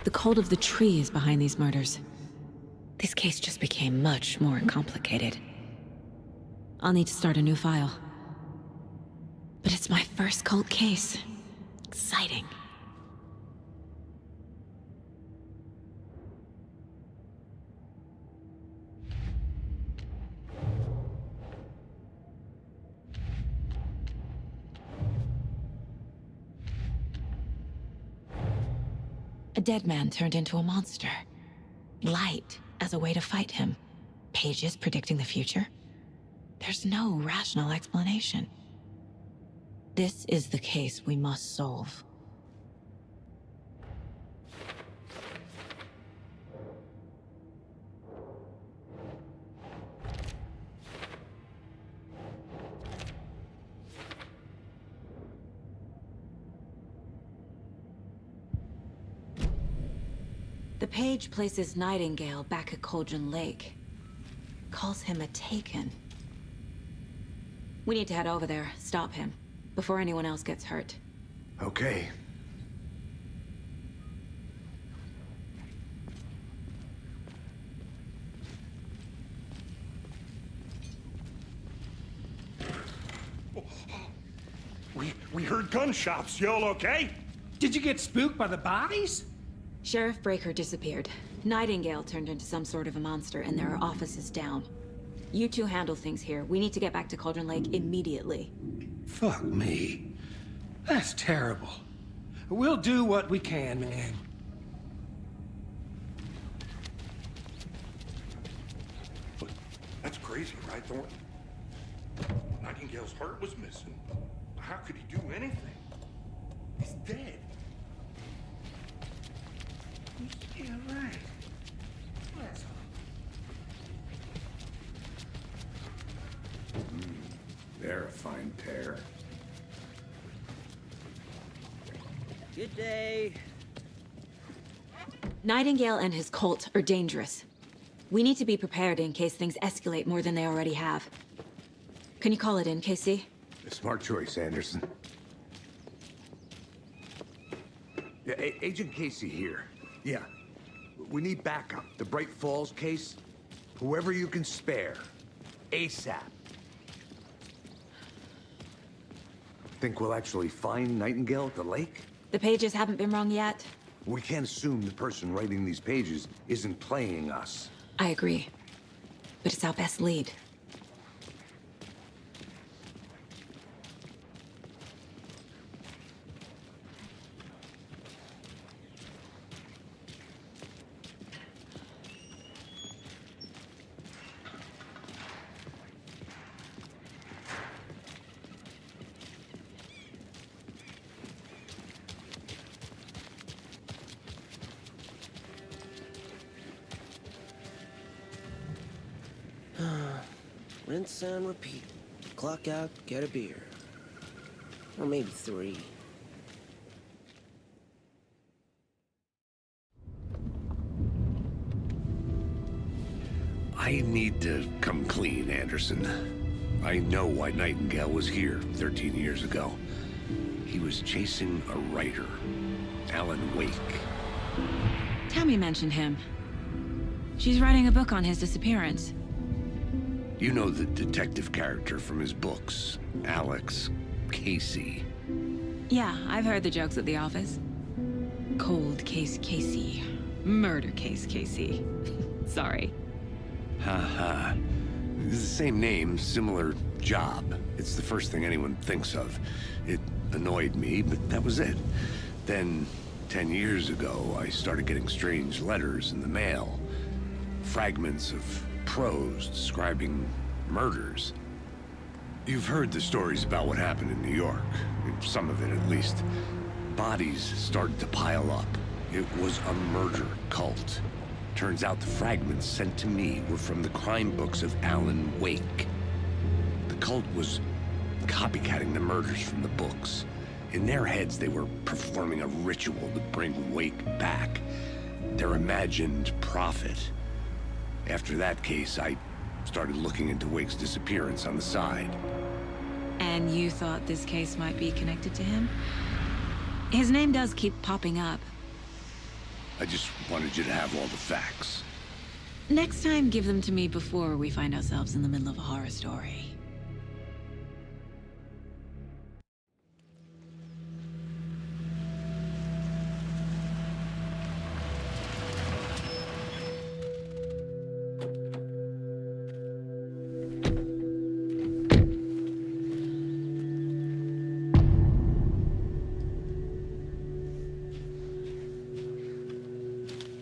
The cult of the tree is behind these murders. This case just became much more complicated. I'll need to start a new file. But it's my first cult case. Exciting. A dead man turned into a monster. Light as a way to fight him. Pages predicting the future. There's no rational explanation. This is the case we must solve. The page places Nightingale back at Cauldron Lake. Calls him a Taken. We need to head over there, stop him, before anyone else gets hurt. Okay. We heard gunshots. Y'all okay? Did you get spooked by the bodies? Sheriff Breaker disappeared. Nightingale turned into some sort of a monster, and there are offices down. You two handle things here. We need to get back to Cauldron Lake immediately. Fuck me. That's terrible. We'll do what we can, man. That's crazy, right, Thornton? Nightingale's heart was missing. How could he do anything? He's dead. Yeah, right. That's They're a fine pair. Good day. Nightingale and his cult are dangerous. We need to be prepared in case things escalate more than they already have. Can you call it in, Casey? Smart choice, Anderson. Yeah, Agent Casey here. Yeah. We need backup. The Bright Falls case. Whoever you can spare. ASAP. Think we'll actually find Nightingale at the lake? The pages haven't been wrong yet. We can't assume the person writing these pages isn't playing us. I agree. But it's our best lead. Rinse and repeat. Clock out, get a beer. Or maybe 3. I need to come clean, Anderson. I know why Nightingale was here 13 years ago. He was chasing a writer, Alan Wake. Tammy mentioned him. She's writing a book on his disappearance. You know the detective character from his books, Alex Casey. Yeah, I've heard the jokes at the office. Cold case Casey. Murder case Casey. Sorry. Ha. It's the same name, similar job. It's the first thing anyone thinks of. It annoyed me, but that was it. Then, 10 years ago, I started getting strange letters in the mail. Fragments of prose describing murders. You've heard the stories about what happened in New York. Some of it, at least. Bodies started to pile up. It was a murder cult. Turns out the fragments sent to me were from the crime books of Alan Wake. The cult was copycatting the murders from the books. In their heads, they were performing a ritual to bring Wake back. Their imagined prophet. After that case, I started looking into Wake's disappearance on the side. And you thought this case might be connected to him? His name does keep popping up. I just wanted you to have all the facts. Next time, give them to me before we find ourselves in the middle of a horror story.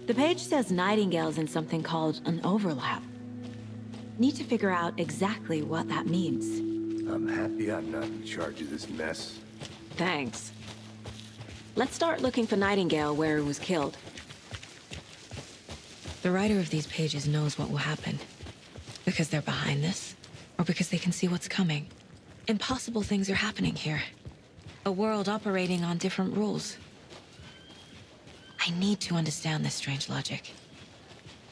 The page says Nightingale's in something called an overlap. Need to figure out exactly what that means. I'm happy I'm not in charge of this mess. Thanks. Let's start looking for Nightingale where he was killed. The writer of these pages knows what will happen. Because they're behind this, or because they can see what's coming. Impossible things are happening here. A world operating on different rules. I need to understand this strange logic.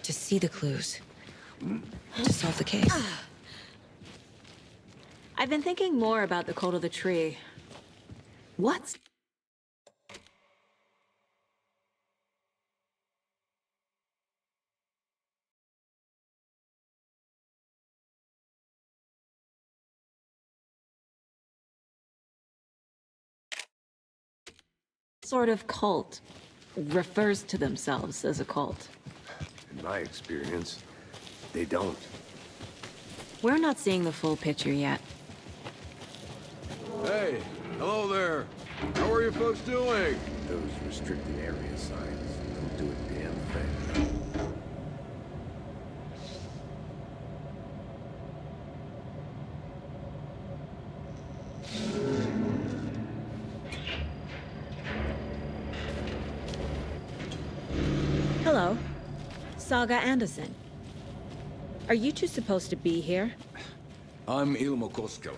To see the clues. To solve the case. I've been thinking more about the cult of the tree. What's sort of cult refers to themselves as a cult. In my experience, they don't. We're not seeing the full picture yet. Hey, hello there. How are you folks doing? Those restricted area signs don't do a damn thing. Hello. Saga Anderson. Are you two supposed to be here? I'm Ilmo Koskela.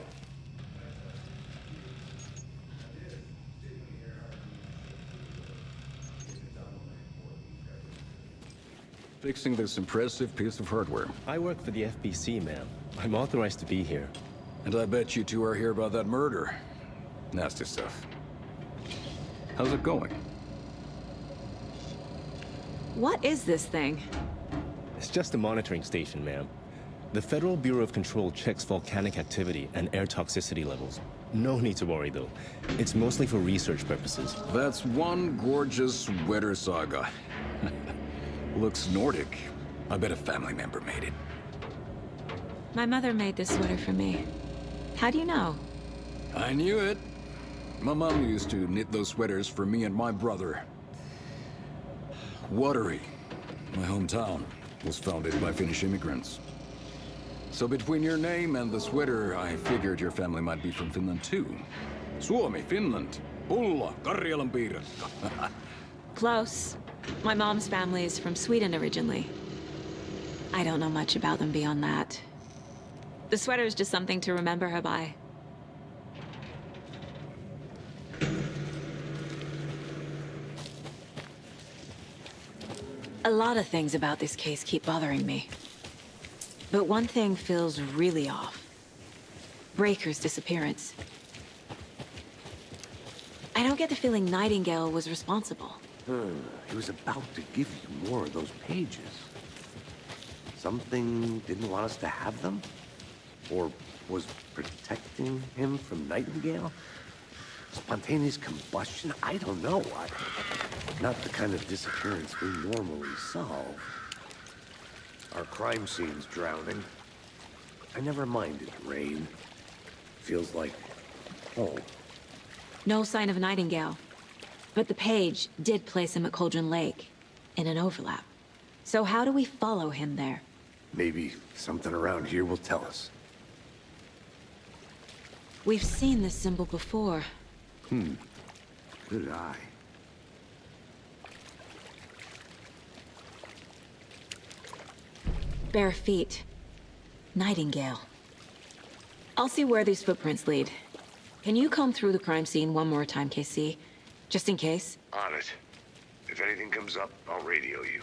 Fixing this impressive piece of hardware. I work for the FBC, ma'am. I'm authorized to be here. And I bet you two are here about that murder. Nasty stuff. How's it going? What is this thing? It's just a monitoring station, ma'am. The Federal Bureau of Control checks volcanic activity and air toxicity levels. No need to worry, though. It's mostly for research purposes. That's one gorgeous sweater, Saga. Looks Nordic. I bet a family member made it. My mother made this sweater for me. How do you know? I knew it. My mom used to knit those sweaters for me and my brother. Watery, my hometown, was founded by Finnish immigrants. So between your name and the sweater, I figured your family might be from Finland too. Suomi, Finland. Ulla, Karjalan piirakka. Close. My mom's family is from Sweden originally. I don't know much about them beyond that. The sweater is just something to remember her by. A lot of things about this case keep bothering me. But one thing feels really off. Breaker's disappearance. I don't get the feeling Nightingale was responsible. He was about to give you more of those pages. Something didn't want us to have them? Or was protecting him from Nightingale? Spontaneous combustion? I don't know. Not the kind of disappearance we normally solve. Our crime scene's drowning. I never minded rain. Feels like home. No sign of Nightingale. But the page did place him at Cauldron Lake, in an overlap. So how do we follow him there? Maybe something around here will tell us. We've seen this symbol before. Good eye. Bare feet. Nightingale. I'll see where these footprints lead. Can you comb through the crime scene one more time, KC? Just in case? On it. If anything comes up, I'll radio you.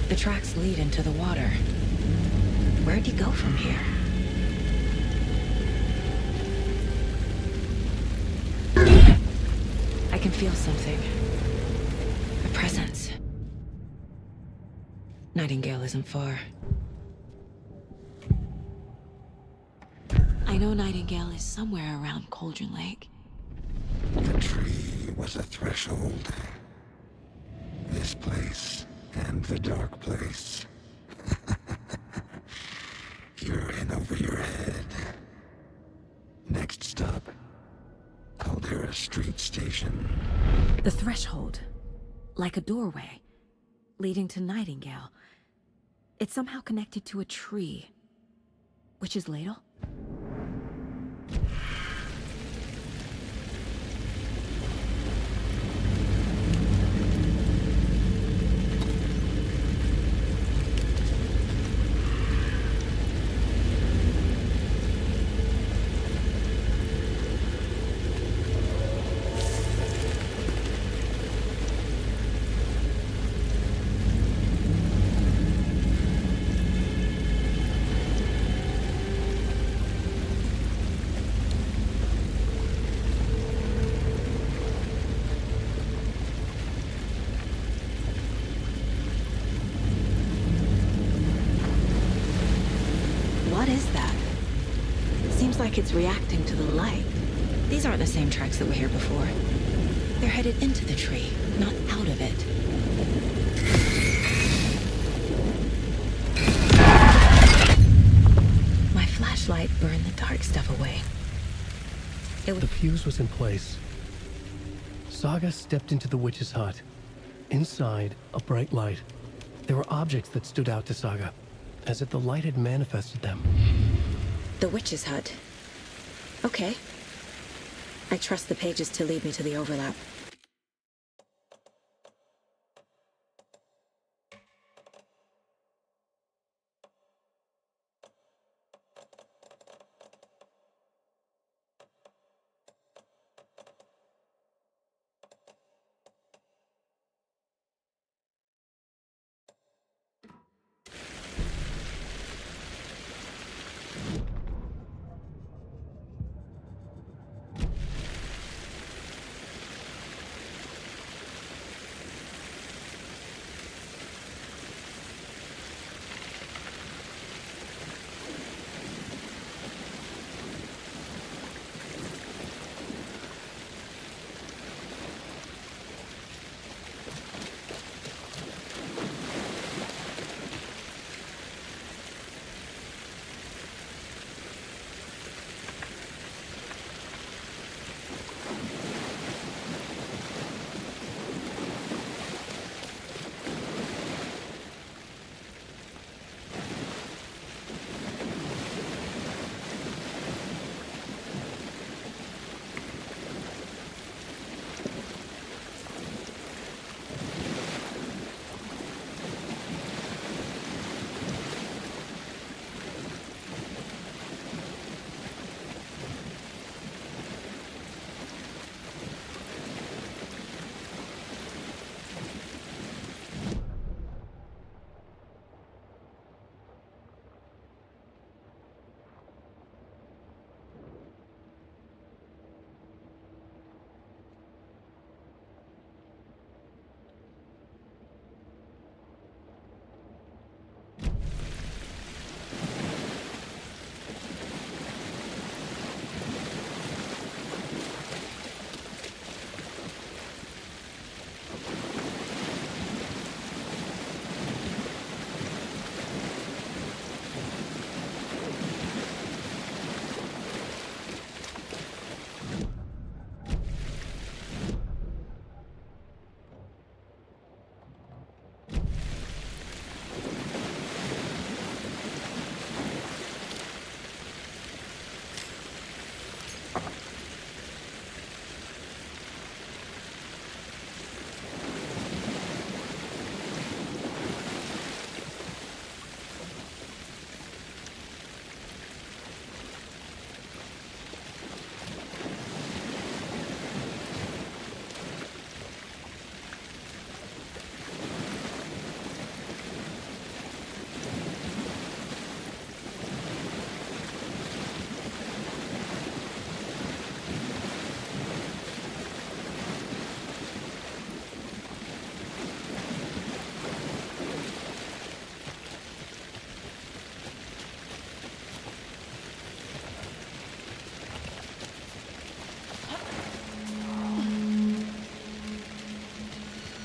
The tracks lead into the water. Where'd he go from here? I can feel something. A presence. Nightingale isn't far. I know Nightingale is somewhere around Cauldron Lake. The tree was a threshold. This place and the dark place. You're in over your head. Next stop, Caldera Street Station. The threshold. Like a doorway. Leading to Nightingale. It's somehow connected to a tree. Witch's Ladle? like it's reacting to the light. These aren't the same tracks that were here before. They're headed into the tree, not out of it. My flashlight burned the dark stuff away. The fuse was in place. Saga stepped into the witch's hut. Inside, a bright light. There were objects that stood out to Saga, as if the light had manifested them. The witch's hut. Okay. I trust the pages to lead me to the overlap.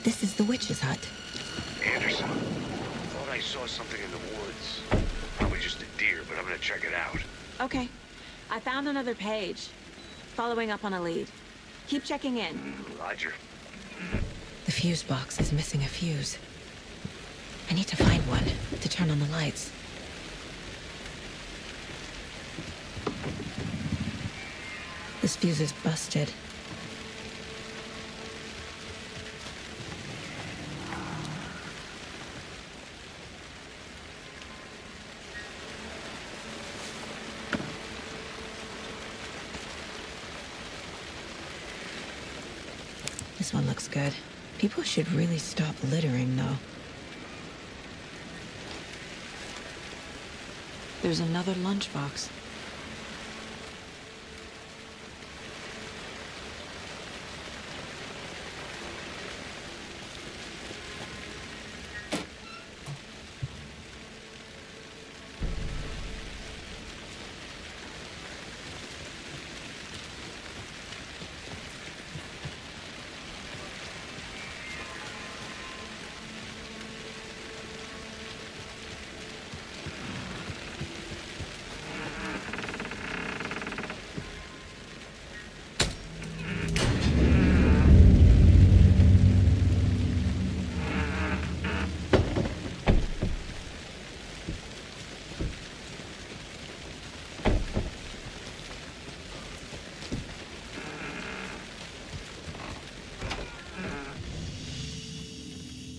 This is the witch's hut. Anderson, thought I saw something in the woods. Probably just a deer, but I'm gonna check it out. Okay. I found another page. Following up on a lead. Keep checking in. Roger. The fuse box is missing a fuse. I need to find one to turn on the lights. This fuse is busted. This one looks good. People should really stop littering, though. There's another lunchbox.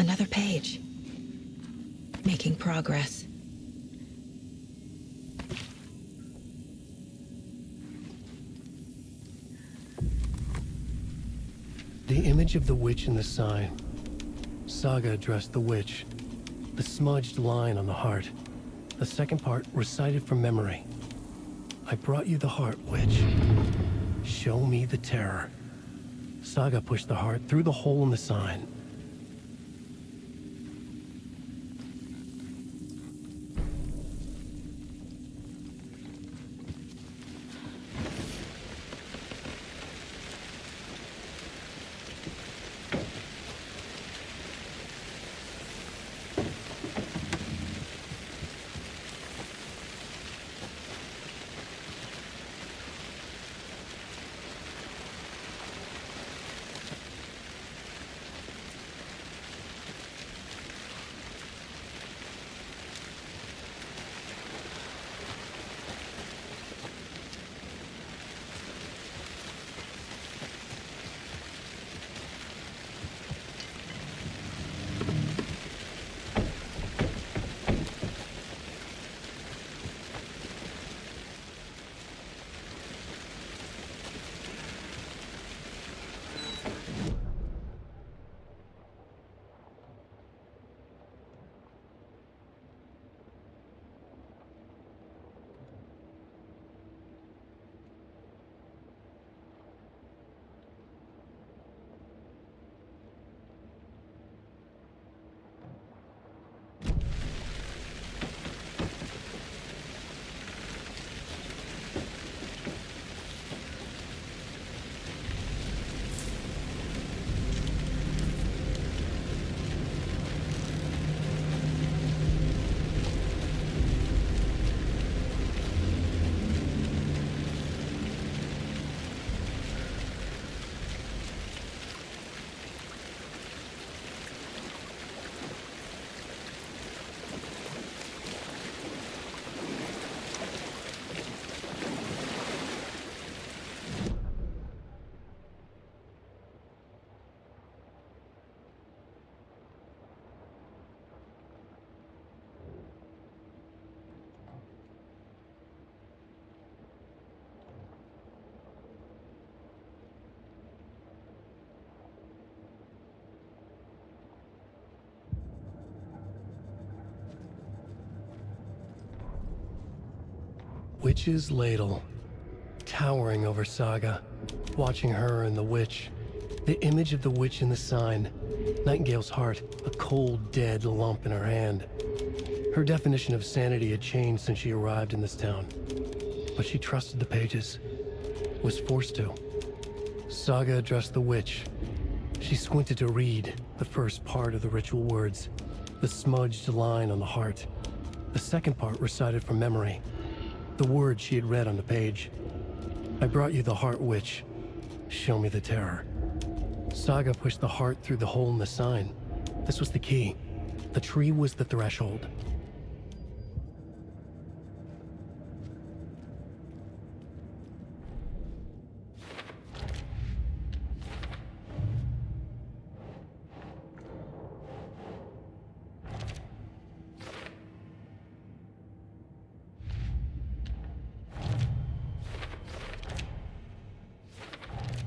Another page. Making progress. The image of the witch in the sign. Saga addressed the witch. The smudged line on the heart. The second part recited from memory. I brought you the heart, witch. Show me the terror. Saga pushed the heart through the hole in the sign. Witch's ladle, towering over Saga, watching her and the witch. The image of the witch in the sign. Nightingale's heart, a cold, dead lump in her hand. Her definition of sanity had changed since she arrived in this town. But she trusted the pages. Was forced to. Saga addressed the witch. She squinted to read the first part of the ritual words. The smudged line on the heart. The second part recited from memory. The words she had read on the page. I brought you the heart, witch. Show me the terror. Saga pushed the heart through the hole in the sign. This was the key. The tree was the threshold.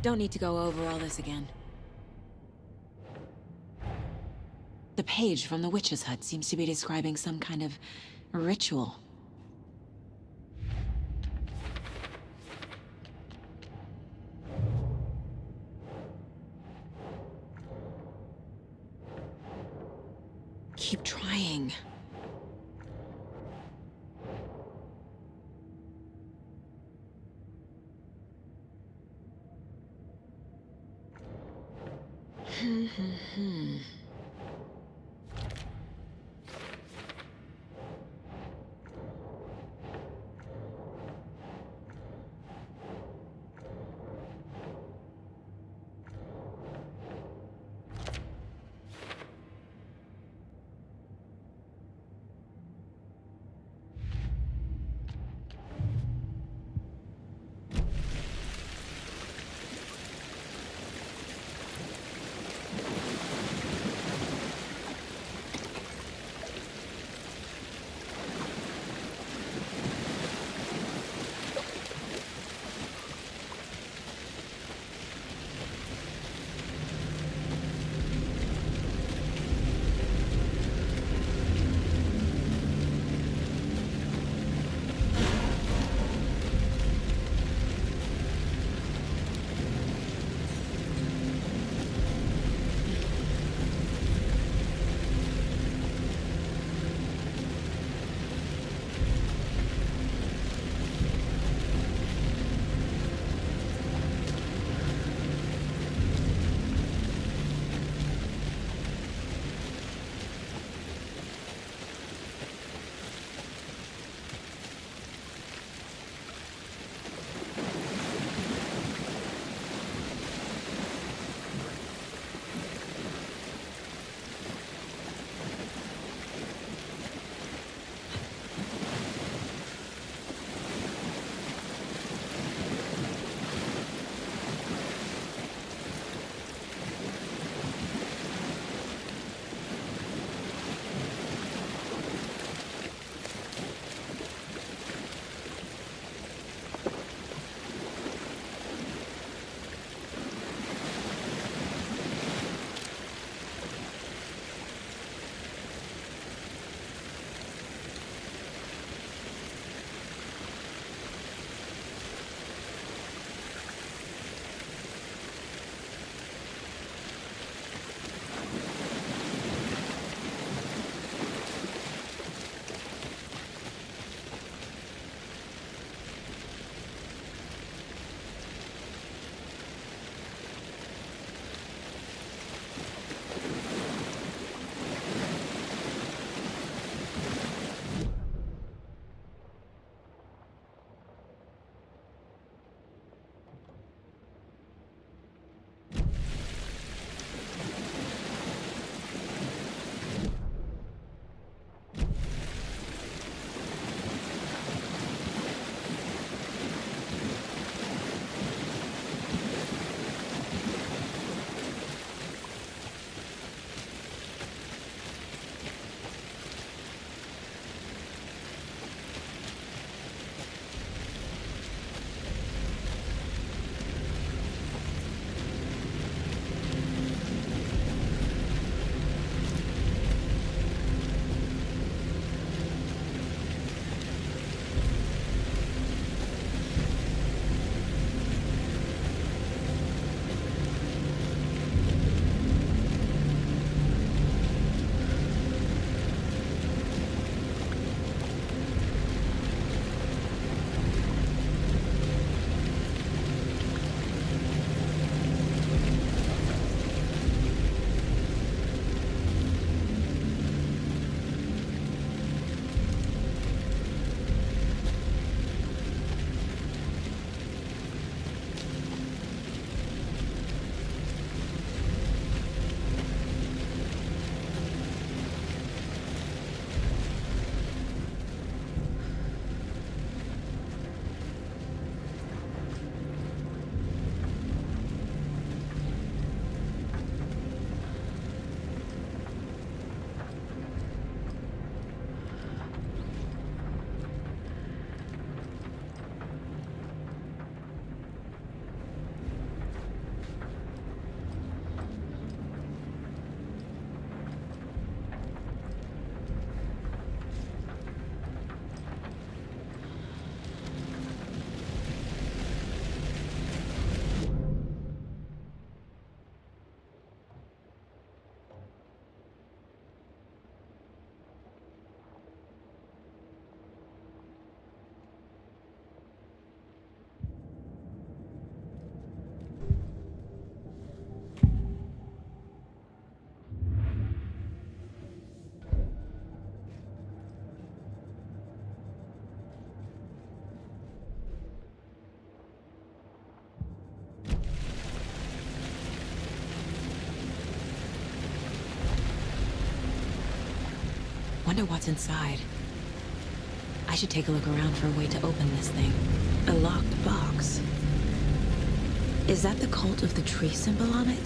Don't need to go over all this again. The page from the witch's hut seems to be describing some kind of ritual. Keep trying. Wonder what's inside. I should take a look around for a way to open this thing. A locked box. Is that the cult of the tree symbol on it?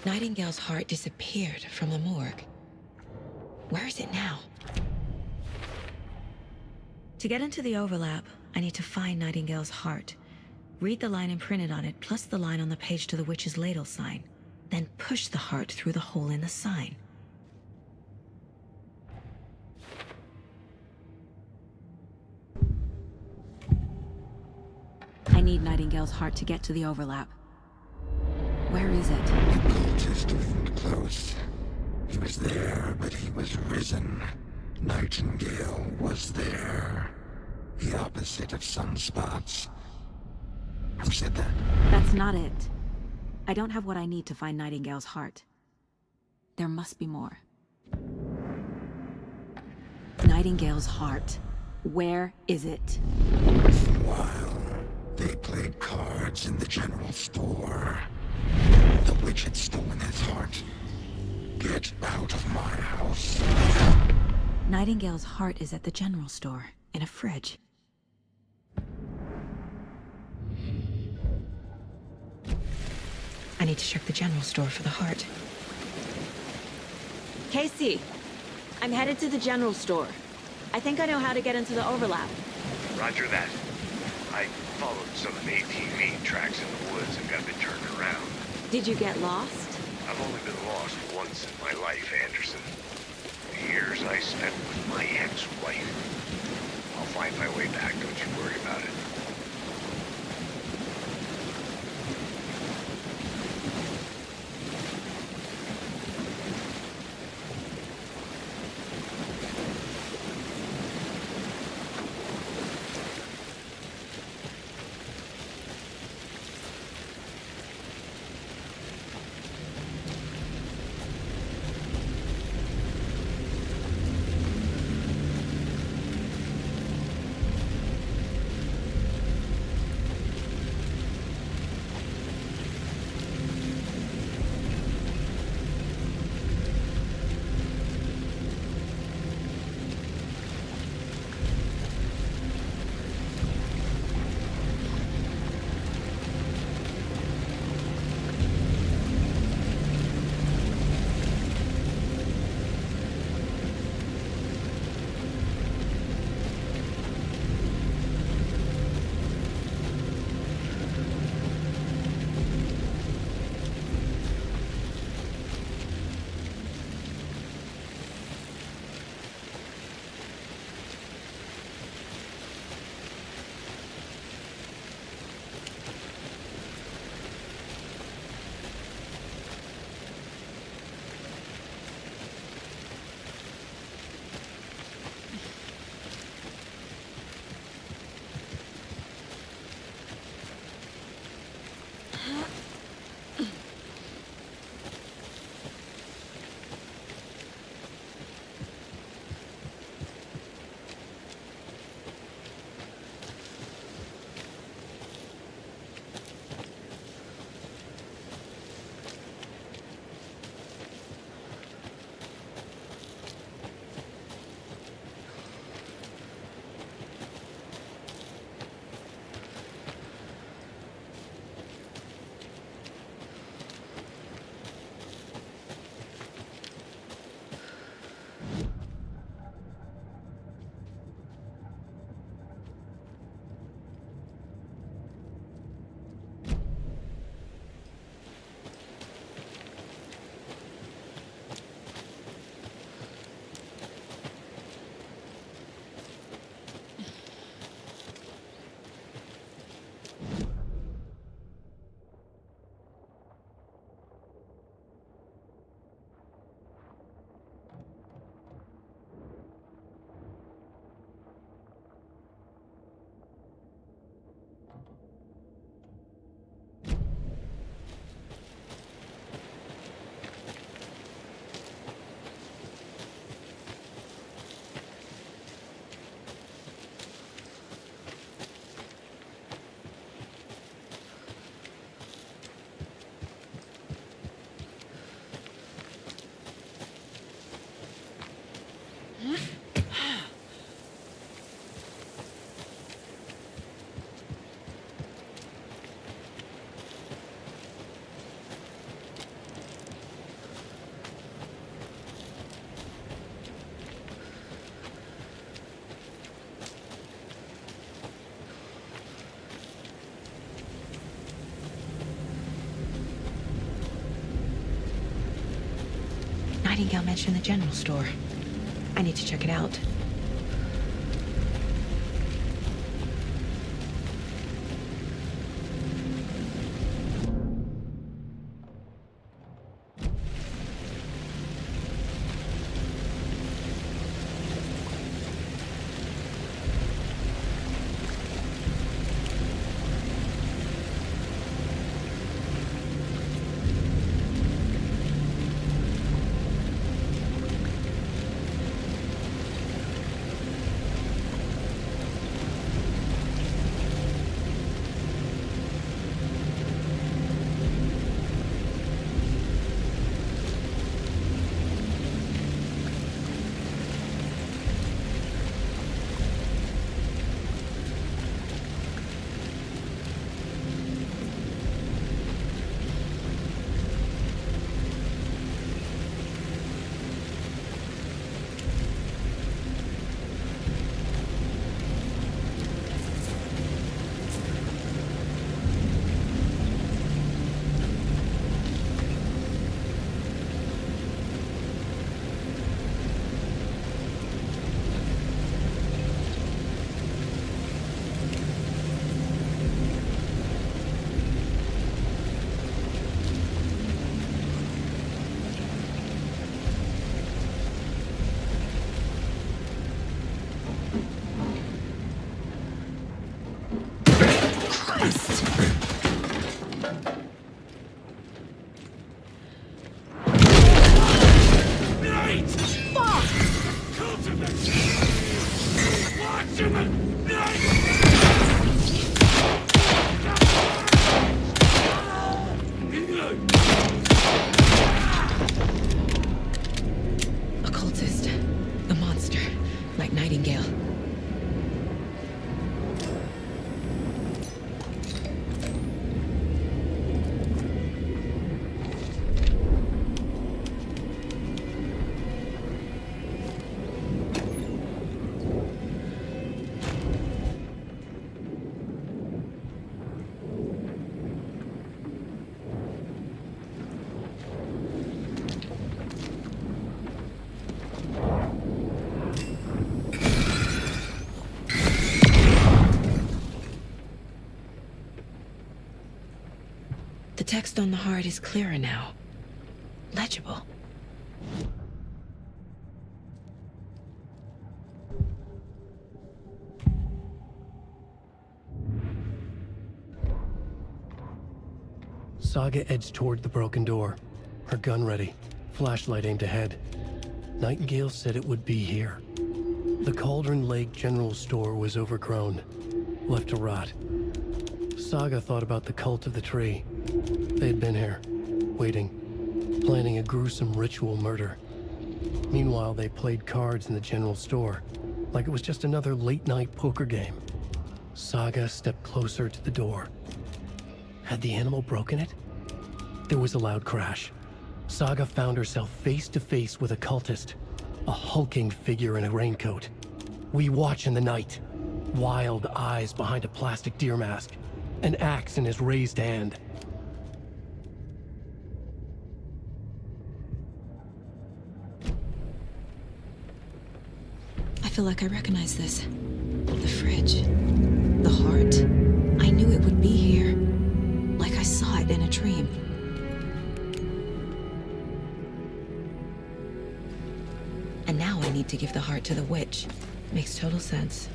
Nightingale's heart disappeared from the morgue. Where is it now? To get into the overlap, I need to find Nightingale's heart, read the line imprinted on it, plus the line on the page to the witch's ladle sign, then push the heart through the hole in the sign. I need Nightingale's heart to get to the overlap. Where is it? The cultist leaned close. He was there, but he was risen. Nightingale was there. The opposite of sunspots. Who said that? That's not it. I don't have what I need to find Nightingale's heart. There must be more. Nightingale's heart. Where is it? While they played cards in the general store, the witch had stolen his heart. Get out of my house. Nightingale's heart is at the general store, in a fridge. I need to check the general store for the heart. Casey, I'm headed to the general store. I think I know how to get into the overlap. Roger that. I followed some of the ATV tracks in the woods and got a bit turned around. Did you get lost? I've only been lost once in my life, Anderson. The years I spent with my ex-wife. I'll find my way back, don't you worry about it. Nightingale mentioned the general store. I need to check it out. Occultist. A monster. Like Nightingale. The text on the heart is clearer now. Legible. Saga edged toward the broken door, her gun ready, flashlight aimed ahead. Nightingale said it would be here. The Cauldron Lake General Store was overgrown, left to rot. Saga thought about the cult of the tree. They had been here, waiting, planning a gruesome ritual murder. Meanwhile, they played cards in the general store, like it was just another late-night poker game. Saga stepped closer to the door. Had the animal broken it? There was a loud crash. Saga found herself face to face with a cultist, a hulking figure in a raincoat. We watch in the night, wild eyes behind a plastic deer mask, an axe in his raised hand. I feel like I recognize this. The fridge. The heart. I knew it would be here. Like I saw it in a dream. And now I need to give the heart to the witch. Makes total sense.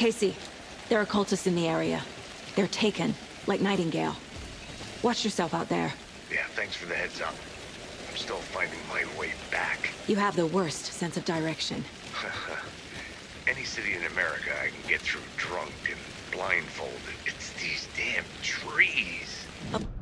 Casey, there are cultists in the area. They're taken, like Nightingale. Watch yourself out there. Yeah, thanks for the heads up. I'm still finding my way back. You have the worst sense of direction. Any city in America I can get through drunk and blindfolded. It's these damn trees. Oh.